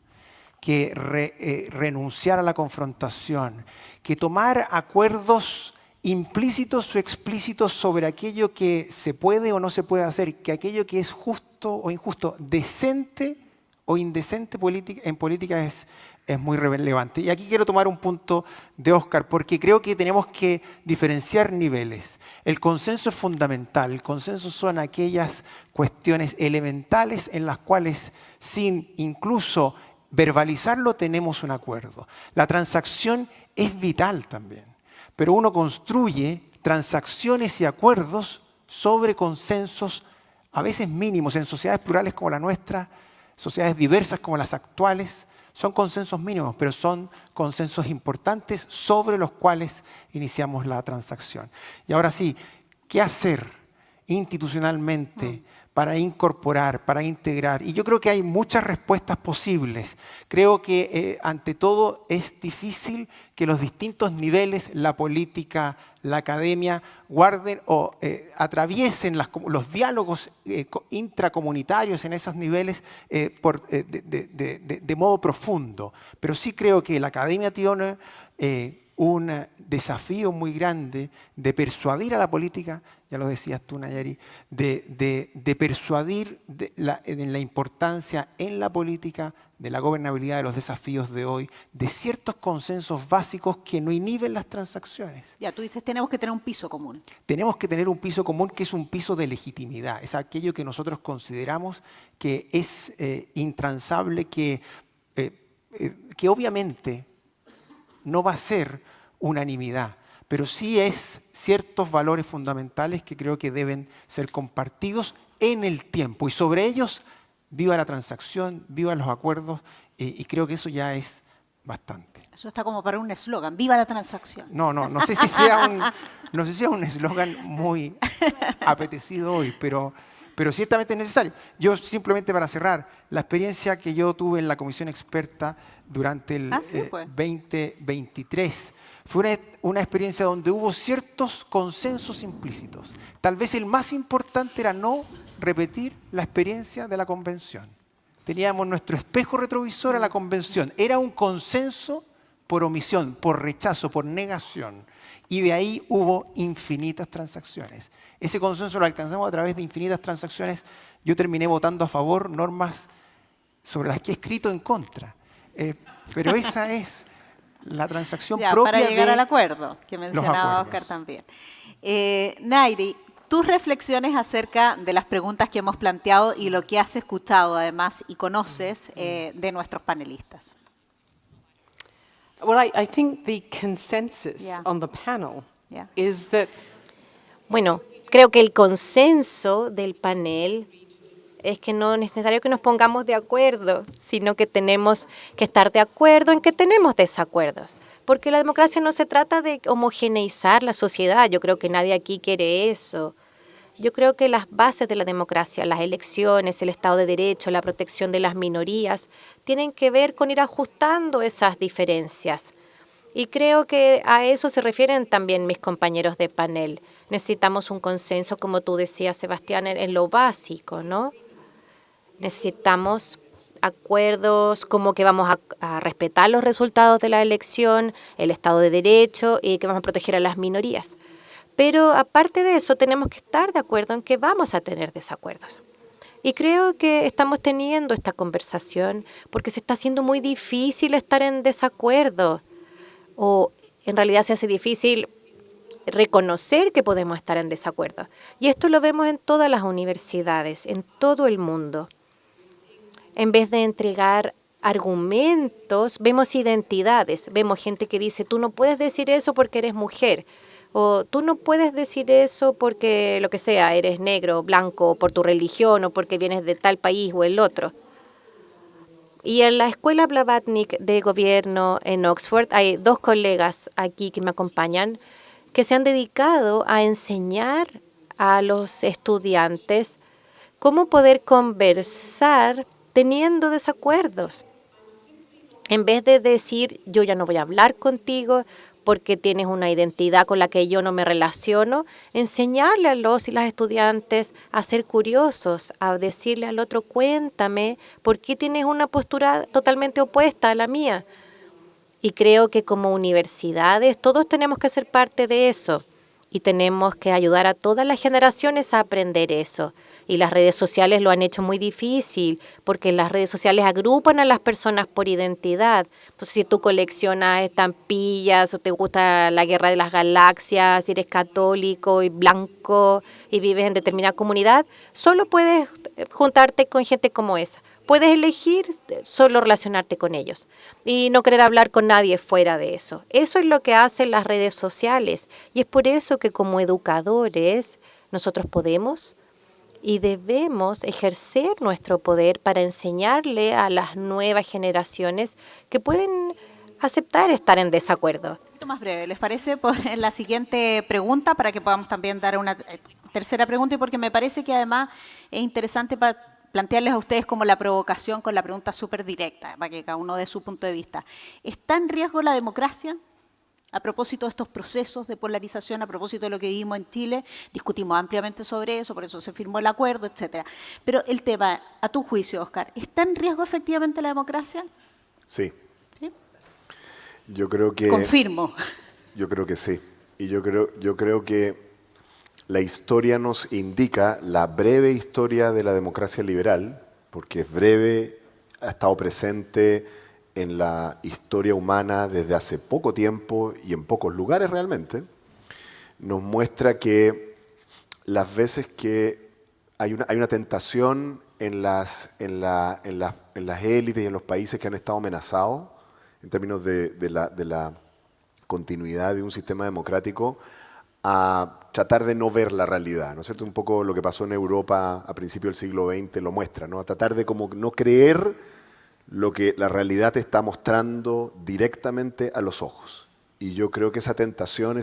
que renunciar a la confrontación, que tomar acuerdos implícitos o explícitos sobre aquello que se puede o no se puede hacer, que aquello que es justo o injusto, decente o indecente en política es muy relevante. Y aquí quiero tomar un punto de Óscar, porque creo que tenemos que diferenciar niveles. El consenso es fundamental. El consenso son aquellas cuestiones elementales en las cuales, sin incluso verbalizarlo, tenemos un acuerdo. La transacción es vital también, pero uno construye transacciones y acuerdos sobre consensos a veces mínimos. En sociedades plurales como la nuestra, sociedades diversas como las actuales, son consensos mínimos, pero son consensos importantes sobre los cuales iniciamos la transacción. Y ahora sí, ¿qué hacer institucionalmente para incorporar, para integrar? Y yo creo que hay muchas respuestas posibles. Creo que ante todo es difícil que los distintos niveles, la política, la academia, guarden o atraviesen los diálogos intracomunitarios en esos niveles de modo profundo. Pero sí creo que la academia tiene un desafío muy grande de persuadir a la política, ya lo decías tú, Nayari, de persuadir en la importancia en la política de la gobernabilidad de los desafíos de hoy, de ciertos consensos básicos que no inhiben las transacciones. Ya, tú dices, tenemos que tener un piso común. Tenemos que tener un piso común que es un piso de legitimidad, es aquello que nosotros consideramos que es intransable, que obviamente no va a ser unanimidad, pero sí es ciertos valores fundamentales que creo que deben ser compartidos en el tiempo. Y sobre ellos, viva la transacción, viva los acuerdos, y creo que eso ya es bastante. Eso está como para un eslogan, viva la transacción. No sé si sea un eslogan muy apetecido hoy, pero ciertamente es necesario. Yo simplemente para cerrar, la experiencia que yo tuve en la comisión experta durante el 2023 fue una experiencia donde hubo ciertos consensos implícitos. Tal vez el más importante era no repetir la experiencia de la convención. Teníamos nuestro espejo retrovisor a la convención. Era un consenso por omisión, por rechazo, por negación. Y de ahí hubo infinitas transacciones. Ese consenso lo alcanzamos a través de infinitas transacciones. Yo terminé votando a favor normas sobre las que he escrito en contra. Pero esa es la transacción propia para llegar al acuerdo que los mencionaba acuerdos. Óscar también. Nayari, tus reflexiones acerca de las preguntas que hemos planteado y lo que has escuchado además y conoces de nuestros panelistas. Well, I think the consensus on the panel is that Bueno, creo que el consenso del panel es que no es necesario que nos pongamos de acuerdo, sino que tenemos que estar de acuerdo en que tenemos desacuerdos. Porque la democracia no se trata de homogeneizar la sociedad, yo creo que nadie aquí quiere eso. Yo creo que las bases de la democracia, las elecciones, el Estado de Derecho, la protección de las minorías, tienen que ver con ir ajustando esas diferencias. Y creo que a eso se refieren también mis compañeros de panel. Necesitamos un consenso, como tú decías, Sebastián, en lo básico, ¿no? Necesitamos acuerdos como que vamos a respetar los resultados de la elección, el Estado de Derecho y que vamos a proteger a las minorías. Pero aparte de eso, tenemos que estar de acuerdo en que vamos a tener desacuerdos. Y creo que estamos teniendo esta conversación porque se está haciendo muy difícil estar en desacuerdo. O en realidad se hace difícil reconocer que podemos estar en desacuerdo. Y esto lo vemos en todas las universidades, en todo el mundo. En vez de entregar argumentos, vemos identidades, vemos gente que dice, tú no puedes decir eso porque eres mujer, o tú no puedes decir eso porque, lo que sea, eres negro, blanco, o por tu religión, o porque vienes de tal país o el otro. Y en la escuela Blavatnik de gobierno en Oxford hay 2 colegas aquí que me acompañan que se han dedicado a enseñar a los estudiantes cómo poder conversar teniendo desacuerdos. En vez de decir, yo ya no voy a hablar contigo porque tienes una identidad con la que yo no me relaciono, enseñarle a los y las estudiantes a ser curiosos, a decirle al otro, cuéntame, ¿por qué tienes una postura totalmente opuesta a la mía? Y creo que como universidades todos tenemos que ser parte de eso y tenemos que ayudar a todas las generaciones a aprender eso. Y las redes sociales lo han hecho muy difícil porque las redes sociales agrupan a las personas por identidad. Entonces, si tú coleccionas estampillas o te gusta la Guerra de las Galaxias, si eres católico y blanco y vives en determinada comunidad, solo puedes juntarte con gente como esa. Puedes elegir solo relacionarte con ellos y no querer hablar con nadie fuera de eso. Eso es lo que hacen las redes sociales y es por eso que como educadores nosotros podemos y debemos ejercer nuestro poder para enseñarle a las nuevas generaciones que pueden aceptar estar en desacuerdo. Un poquito más breve, ¿les parece? Por la siguiente pregunta, para que podamos también dar una tercera pregunta y porque me parece que además es interesante para plantearles a ustedes como la provocación con la pregunta súper directa, para que cada uno dé su punto de vista. ¿Está en riesgo la democracia? A propósito de estos procesos de polarización, a propósito de lo que vivimos en Chile, discutimos ampliamente sobre eso, por eso se firmó el acuerdo, etcétera. Pero el tema, a tu juicio, Oscar, ¿está en riesgo efectivamente la democracia? Sí. ¿Sí? Yo creo que... Confirmo. Yo creo que sí. Y yo creo que la historia nos indica, la breve historia de la democracia liberal, porque es breve, ha estado presente en la historia humana desde hace poco tiempo y en pocos lugares realmente, nos muestra que las veces que hay una tentación en las élites y en los países que han estado amenazados, en términos de la continuidad de un sistema democrático, a tratar de no ver la realidad, ¿no es cierto? Un poco lo que pasó en Europa a principios del siglo XX lo muestra, ¿no? A tratar de como no creer lo que la realidad te está mostrando directamente a los ojos. Y yo creo que esa tentación,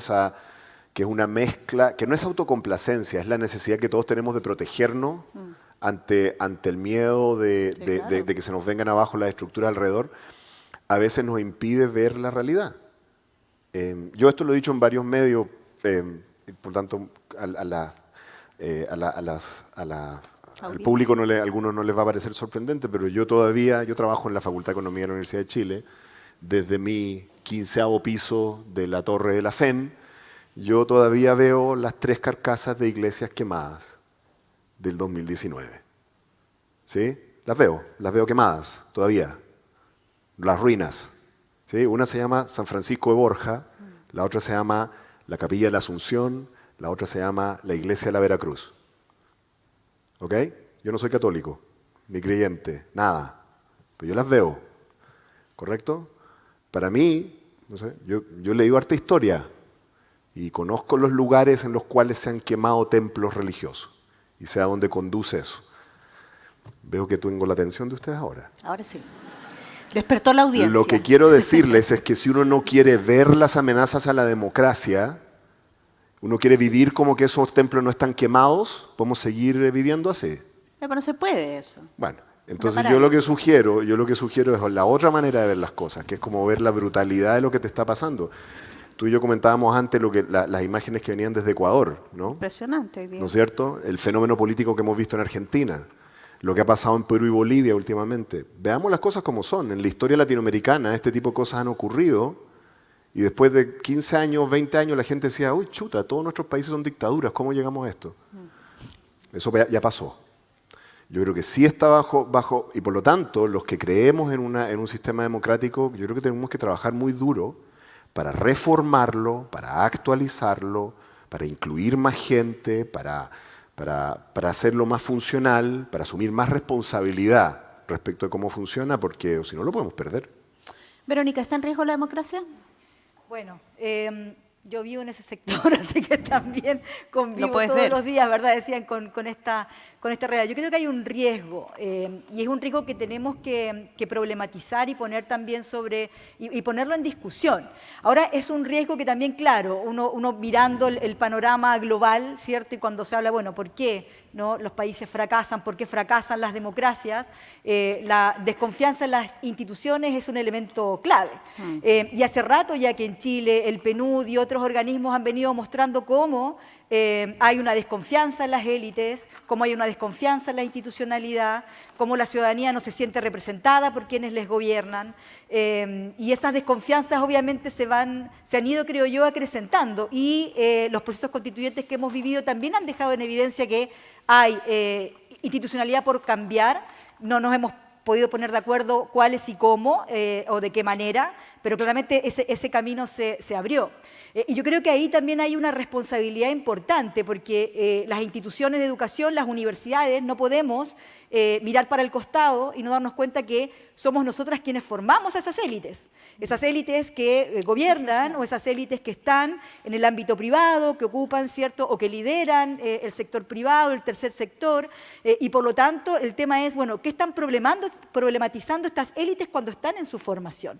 que es una mezcla, que no es autocomplacencia, es la necesidad que todos tenemos de protegernos ante el miedo de que se nos vengan abajo las estructuras alrededor, a veces nos impide ver la realidad. Yo esto lo he dicho en varios medios, por tanto al público a algunos no les va a parecer sorprendente, pero yo trabajo en la Facultad de Economía de la Universidad de Chile, desde mi 15º piso de la Torre de la FEN, yo todavía veo las 3 carcasas de iglesias quemadas del 2019. ¿Sí? Las veo quemadas todavía, las ruinas. ¿Sí? Una se llama San Francisco de Borja, la otra se llama la Capilla de la Asunción, la otra se llama la Iglesia de la Veracruz. ¿Ok? Yo no soy católico, ni creyente, nada. Pero yo las veo. ¿Correcto? Para mí, no sé, yo he leído harta historia y conozco los lugares en los cuales se han quemado templos religiosos y sé a dónde conduce eso. Veo que tengo la atención de ustedes ahora. Ahora sí. Despertó la audiencia. Lo que quiero decirles es que si uno no quiere ver las amenazas a la democracia, uno quiere vivir como que esos templos no están quemados, podemos seguir viviendo así. Pero no se puede eso. Bueno, entonces yo lo que sugiero es la otra manera de ver las cosas, que es como ver la brutalidad de lo que te está pasando. Tú y yo comentábamos antes las imágenes que venían desde Ecuador, ¿no? Impresionante. ¿No es cierto? El fenómeno político que hemos visto en Argentina. Lo que ha pasado en Perú y Bolivia últimamente. Veamos las cosas como son. En la historia latinoamericana este tipo de cosas han ocurrido y después de 15 años, 20 años la gente decía, uy, chuta, todos nuestros países son dictaduras, ¿cómo llegamos a esto? Eso ya pasó. Yo creo que sí está bajo y por lo tanto los que creemos en un sistema democrático, yo creo que tenemos que trabajar muy duro para reformarlo, para actualizarlo, para incluir más gente, para hacerlo más funcional, para asumir más responsabilidad respecto de cómo funciona, porque si no lo podemos perder. Verónica, ¿está en riesgo la democracia? Bueno, yo vivo en ese sector, así que también convivo todos ver. los días, ¿verdad? Decían con esta realidad. Yo creo que hay un riesgo, y es un riesgo que tenemos que problematizar y poner también y ponerlo en discusión. Ahora, es un riesgo que también, claro, uno mirando el panorama global, ¿cierto? Y cuando se habla, bueno, ¿por qué no los países fracasan? ¿Por qué fracasan las democracias? La desconfianza en las instituciones es un elemento clave. Y hace rato ya que en Chile el PNUD y otros organismos han venido mostrando cómo hay una desconfianza en las élites, cómo hay una desconfianza en la institucionalidad, cómo la ciudadanía no se siente representada por quienes les gobiernan, y esas desconfianzas obviamente se han ido, creo yo, acrecentando, y los procesos constituyentes que hemos vivido también han dejado en evidencia que hay institucionalidad por cambiar. No nos hemos podido poner de acuerdo cuáles y cómo, o de qué manera, pero claramente ese camino se abrió. Y yo creo que ahí también hay una responsabilidad importante, porque las instituciones de educación, las universidades, no podemos mirar para el costado y no darnos cuenta que somos nosotras quienes formamos a esas élites que gobiernan, o esas élites que están en el ámbito privado, que ocupan, ¿cierto?, o que lideran el sector privado, el tercer sector, y por lo tanto el tema es, bueno, ¿qué están problematizando estas élites cuando están en su formación?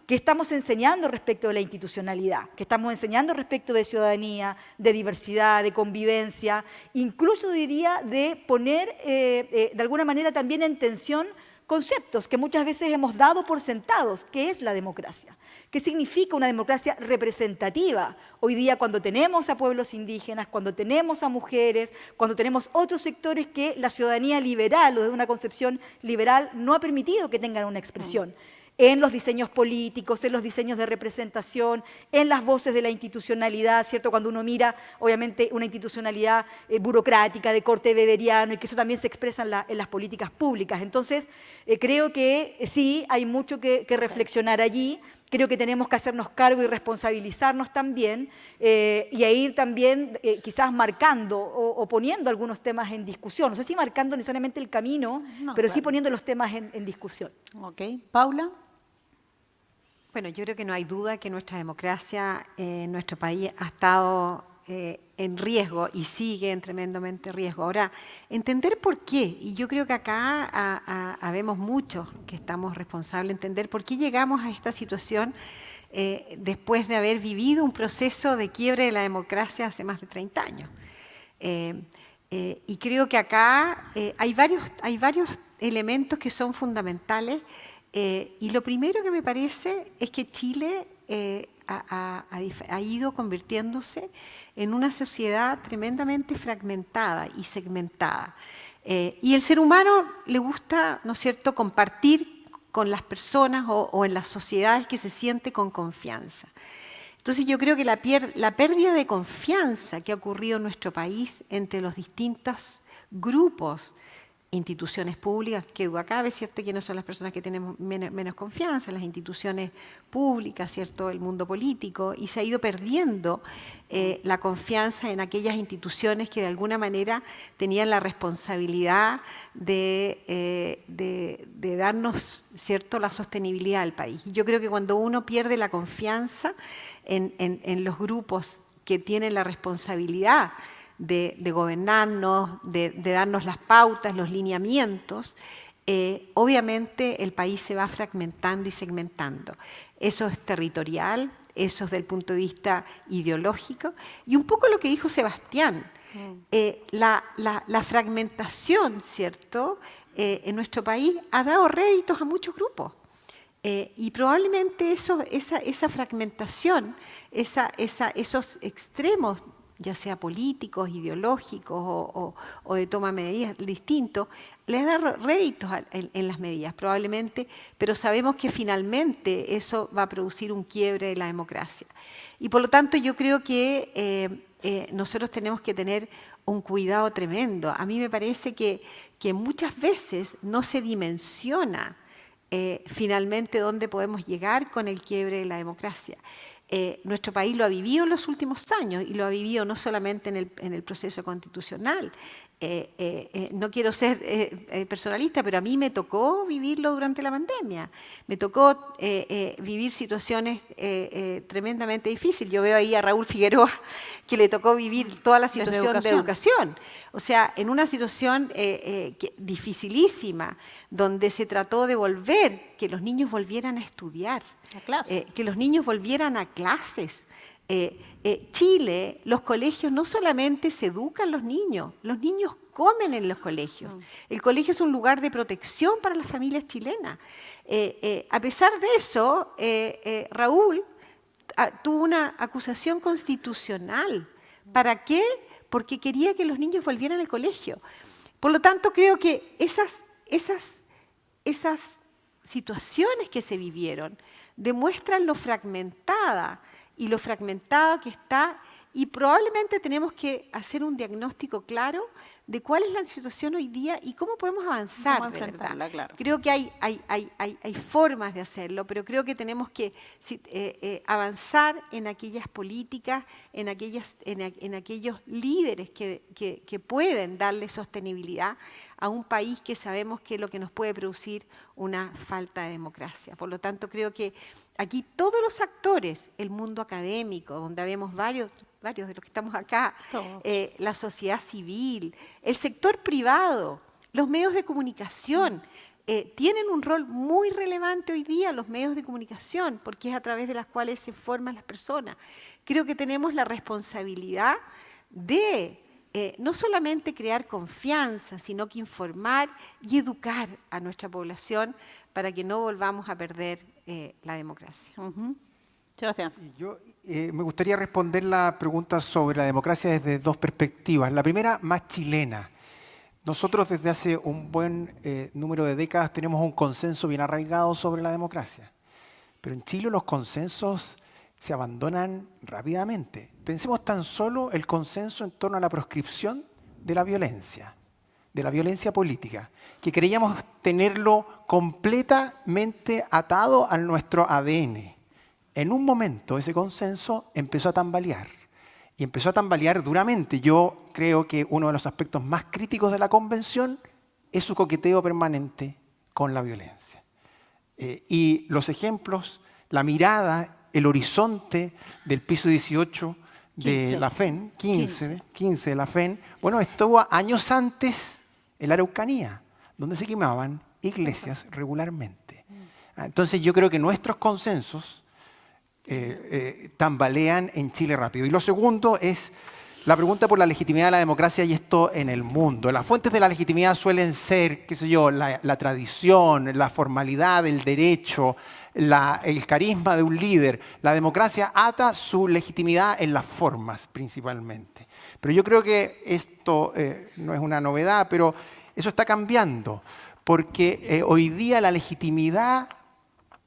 ¿Qué estamos enseñando respecto de la institucionalidad? ¿Qué estamos enseñando respecto de ciudadanía, de diversidad, de convivencia? Incluso diría de poner de alguna manera también en tensión conceptos que muchas veces hemos dado por sentados. ¿Qué es la democracia? ¿Qué significa una democracia representativa? Hoy día, cuando tenemos a pueblos indígenas, cuando tenemos a mujeres, cuando tenemos otros sectores que la ciudadanía liberal o de una concepción liberal no ha permitido que tengan una expresión. En los diseños políticos, en los diseños de representación, en las voces de la institucionalidad, ¿cierto? Cuando uno mira, obviamente, una institucionalidad burocrática de corte weberiano, y que eso también se expresa en las políticas públicas. Entonces, creo que sí, hay mucho que reflexionar allí. Creo que tenemos que hacernos cargo y responsabilizarnos también, y a ir también quizás marcando o poniendo algunos temas en discusión. No sé si marcando necesariamente el camino, pero sí poniendo los temas en discusión. Ok. Paula. Bueno, yo creo que no hay duda que nuestra democracia en nuestro país ha estado en riesgo y sigue en tremendamente riesgo. Ahora, entender por qué, y yo creo que acá habemos muchos que estamos responsables de entender por qué llegamos a esta situación después de haber vivido un proceso de quiebre de la democracia hace más de 30 años. Y creo que acá hay varios elementos que son fundamentales, y lo primero que me parece es que Chile ha ido convirtiéndose en una sociedad tremendamente fragmentada y segmentada. Y el ser humano le gusta, ¿no es cierto?, compartir con las personas o en las sociedades que se siente con confianza. Entonces yo creo que la pérdida de confianza que ha ocurrido en nuestro país entre los distintos grupos, instituciones públicas, que duda cabe, ¿cierto?, quiénes son las personas que tenemos menos confianza, las instituciones públicas, ¿cierto?, el mundo político, y se ha ido perdiendo la confianza en aquellas instituciones que de alguna manera tenían la responsabilidad de darnos, ¿cierto?, la sostenibilidad del país. Y yo creo que cuando uno pierde la confianza en los grupos que tienen la responsabilidad de gobernarnos, de darnos las pautas, los lineamientos, obviamente el país se va fragmentando y segmentando. Eso es territorial, eso es del punto de vista ideológico, y un poco lo que dijo Sebastián, la fragmentación, ¿cierto?, en nuestro país ha dado réditos a muchos grupos. Y probablemente esa fragmentación, esos extremos, ya sea políticos, ideológicos o de toma de medidas distintos, les da réditos en las medidas, probablemente, pero sabemos que finalmente eso va a producir un quiebre de la democracia. Y por lo tanto yo creo que nosotros tenemos que tener un cuidado tremendo. A mí me parece que muchas veces no se dimensiona finalmente dónde podemos llegar con el quiebre de la democracia. Nuestro país lo ha vivido en los últimos años y lo ha vivido no solamente en el proceso constitucional. No quiero ser personalista, pero a mí me tocó vivirlo durante la pandemia. Me tocó vivir situaciones tremendamente difíciles. Yo veo ahí a Raúl Figueroa que le tocó vivir toda la situación de educación. O sea, en una situación dificilísima, donde se trató de que los niños volvieran a estudiar, que los niños volvieran a clases. Chile, los colegios no solamente se educan los niños comen en los colegios. El colegio es un lugar de protección para las familias chilenas. A pesar de eso, Raúl tuvo una acusación constitucional. ¿Para qué? Porque quería que los niños volvieran al colegio. Por lo tanto, creo que esas situaciones que se vivieron demuestran lo fragmentada que está, y probablemente tenemos que hacer un diagnóstico claro de cuál es la situación hoy día y cómo podemos avanzar, de verdad. Claro. Creo que hay formas de hacerlo, pero creo que tenemos que avanzar en aquellas políticas, en aquellos líderes que pueden darle sostenibilidad a un país que sabemos que es lo que nos puede producir una falta de democracia. Por lo tanto, creo que aquí todos los actores, el mundo académico, donde habemos varios de los que estamos acá, la sociedad civil, el sector privado, los medios de comunicación, tienen un rol muy relevante hoy día, los medios de comunicación, porque es a través de las cuales se forman las personas. Creo que tenemos la responsabilidad de no solamente crear confianza, sino que informar y educar a nuestra población para que no volvamos a perder la democracia. Sebastián. Yo me gustaría responder la pregunta sobre la democracia desde dos perspectivas. La primera, más chilena. Nosotros desde hace un buen número de décadas tenemos un consenso bien arraigado sobre la democracia. Pero en Chile los consensos se abandonan rápidamente. Pensemos tan solo el consenso en torno a la proscripción de la violencia política, que creíamos tenerlo completamente atado a nuestro ADN. En un momento ese consenso empezó a tambalear, y empezó a tambalear duramente. Yo creo que uno de los aspectos más críticos de la convención es su coqueteo permanente con la violencia. Y los ejemplos, la mirada, el horizonte del piso 18 de la FEN, 15 de la FEN, bueno, estuvo años antes en la Araucanía, donde se quemaban iglesias regularmente. Entonces yo creo que nuestros consensos tambalean en Chile rápido. Y lo segundo es la pregunta por la legitimidad de la democracia, y esto en el mundo. Las fuentes de la legitimidad suelen ser, qué sé yo, la tradición, la formalidad, el derecho, el carisma de un líder. La democracia ata su legitimidad en las formas, principalmente. Pero yo creo que esto no es una novedad, pero eso está cambiando, porque hoy día la legitimidad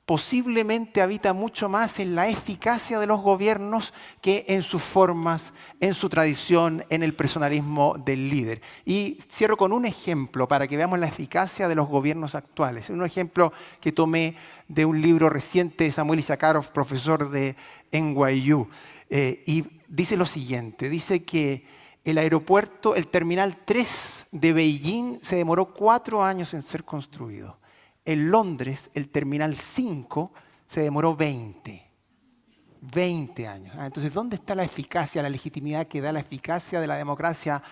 posiblemente habita mucho más en la eficacia de los gobiernos que en sus formas, en su tradición, en el personalismo del líder. Y cierro con un ejemplo para que veamos la eficacia de los gobiernos actuales. Un ejemplo que tomé de un libro reciente de Samuel Issacharoff, profesor de NYU. Y dice lo siguiente, dice que el aeropuerto, el Terminal 3 de Beijing se demoró 4 años en ser construido. En Londres, el Terminal 5 se demoró 20 años. Entonces, ¿dónde está la eficacia, la legitimidad que da la eficacia de la democracia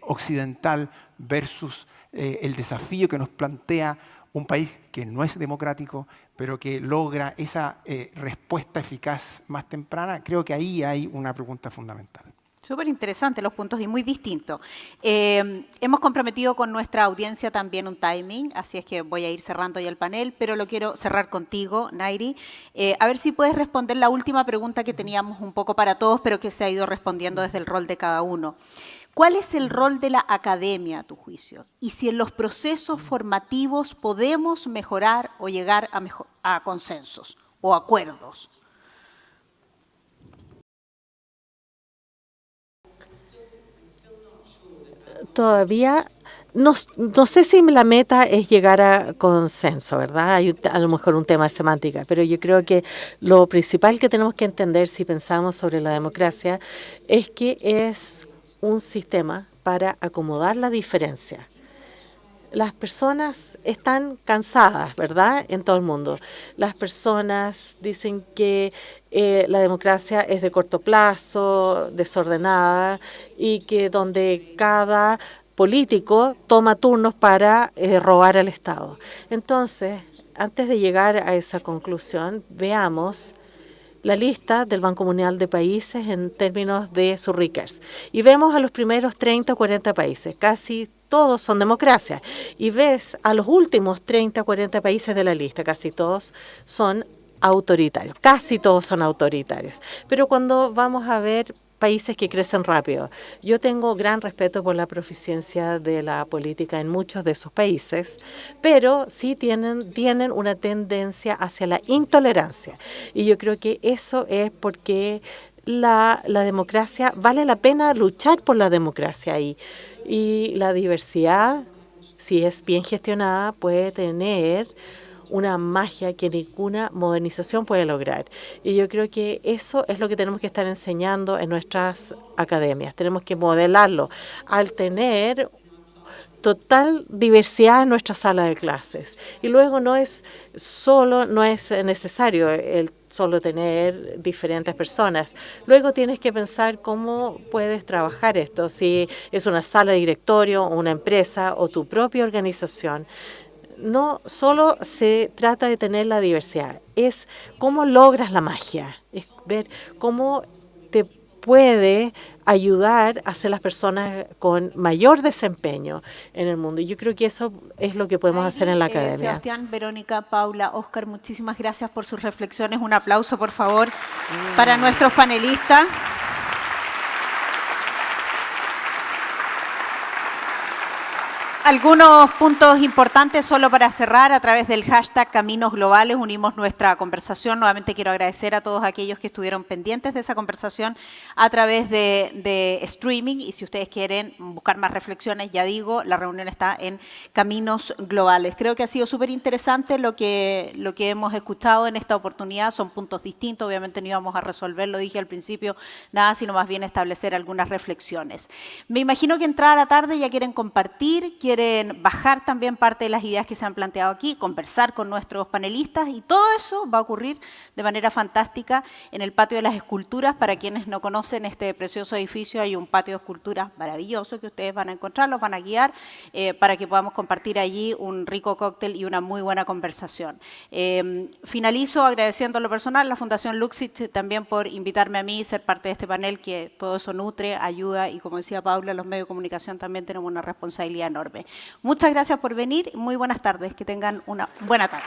occidental versus el desafío que nos plantea un país que no es democrático, pero que logra esa respuesta eficaz más temprana? Creo que ahí hay una pregunta fundamental. Súper interesantes los puntos y muy distintos. Hemos comprometido con nuestra audiencia también un timing, así es que voy a ir cerrando ya el panel, pero lo quiero cerrar contigo, Nairi. A ver si puedes responder la última pregunta que teníamos un poco para todos, pero que se ha ido respondiendo desde el rol de cada uno. ¿Cuál es el rol de la academia, a tu juicio? Y si en los procesos formativos podemos mejorar o llegar a consensos o acuerdos. Todavía no sé si la meta es llegar a consenso, ¿verdad? Hay a lo mejor un tema de semántica, pero yo creo que lo principal que tenemos que entender si pensamos sobre la democracia es que es un sistema para acomodar la diferencia. Las personas están cansadas, ¿verdad?, en todo el mundo. Las personas dicen que la democracia es de corto plazo, desordenada, y que donde cada político toma turnos para robar al Estado. Entonces, antes de llegar a esa conclusión, veamos la lista del Banco Mundial de Países en términos de sus Rickers. Y vemos a los primeros 30 o 40 países, casi todos son democracias. Y ves a los últimos 30 o 40 países de la lista, casi todos son autoritarios, casi todos son autoritarios. Pero cuando vamos a ver países que crecen rápido, yo tengo gran respeto por la proficiencia de la política en muchos de esos países, pero sí tienen una tendencia hacia la intolerancia. Y yo creo que eso es porque la democracia, vale la pena luchar por la democracia ahí. Y la diversidad, si es bien gestionada, puede tener una magia que ninguna modernización puede lograr. Y yo creo que eso es lo que tenemos que estar enseñando en nuestras academias. Tenemos que modelarlo al tener total diversidad en nuestra sala de clases. Y luego no es necesario el solo tener diferentes personas. Luego tienes que pensar cómo puedes trabajar esto, si es una sala de directorio, una empresa o tu propia organización. No solo se trata de tener la diversidad, es cómo logras la magia, es ver cómo te puede ayudar a ser las personas con mayor desempeño en el mundo. Y yo creo que eso es lo que podemos hacer en la academia. Sebastián, Verónica, Paula, Óscar, muchísimas gracias por sus reflexiones. Un aplauso, por favor, para nuestros panelistas. Algunos puntos importantes solo para cerrar. A través del hashtag Caminos Globales unimos nuestra conversación. Nuevamente quiero agradecer a todos aquellos que estuvieron pendientes de esa conversación a través de streaming. Y si ustedes quieren buscar más reflexiones, ya digo, la reunión está en Caminos Globales. Creo que ha sido súper interesante lo que hemos escuchado en esta oportunidad. Son puntos distintos. Obviamente no íbamos a resolver, lo dije al principio, nada, sino más bien establecer algunas reflexiones. Me imagino que entrada la tarde ya quieren compartir, quieren bajar también parte de las ideas que se han planteado aquí, conversar con nuestros panelistas, y todo eso va a ocurrir de manera fantástica en el Patio de las Esculturas. Para quienes no conocen este precioso edificio, hay un patio de esculturas maravilloso que ustedes van a encontrar, los van a guiar para que podamos compartir allí un rico cóctel y una muy buena conversación. Finalizo agradeciendo a lo personal a la Fundación Luxich también por invitarme a mí y ser parte de este panel, que todo eso nutre, ayuda, y como decía Paula, los medios de comunicación también tenemos una responsabilidad enorme. Muchas gracias por venir y muy buenas tardes. Que tengan una buena tarde.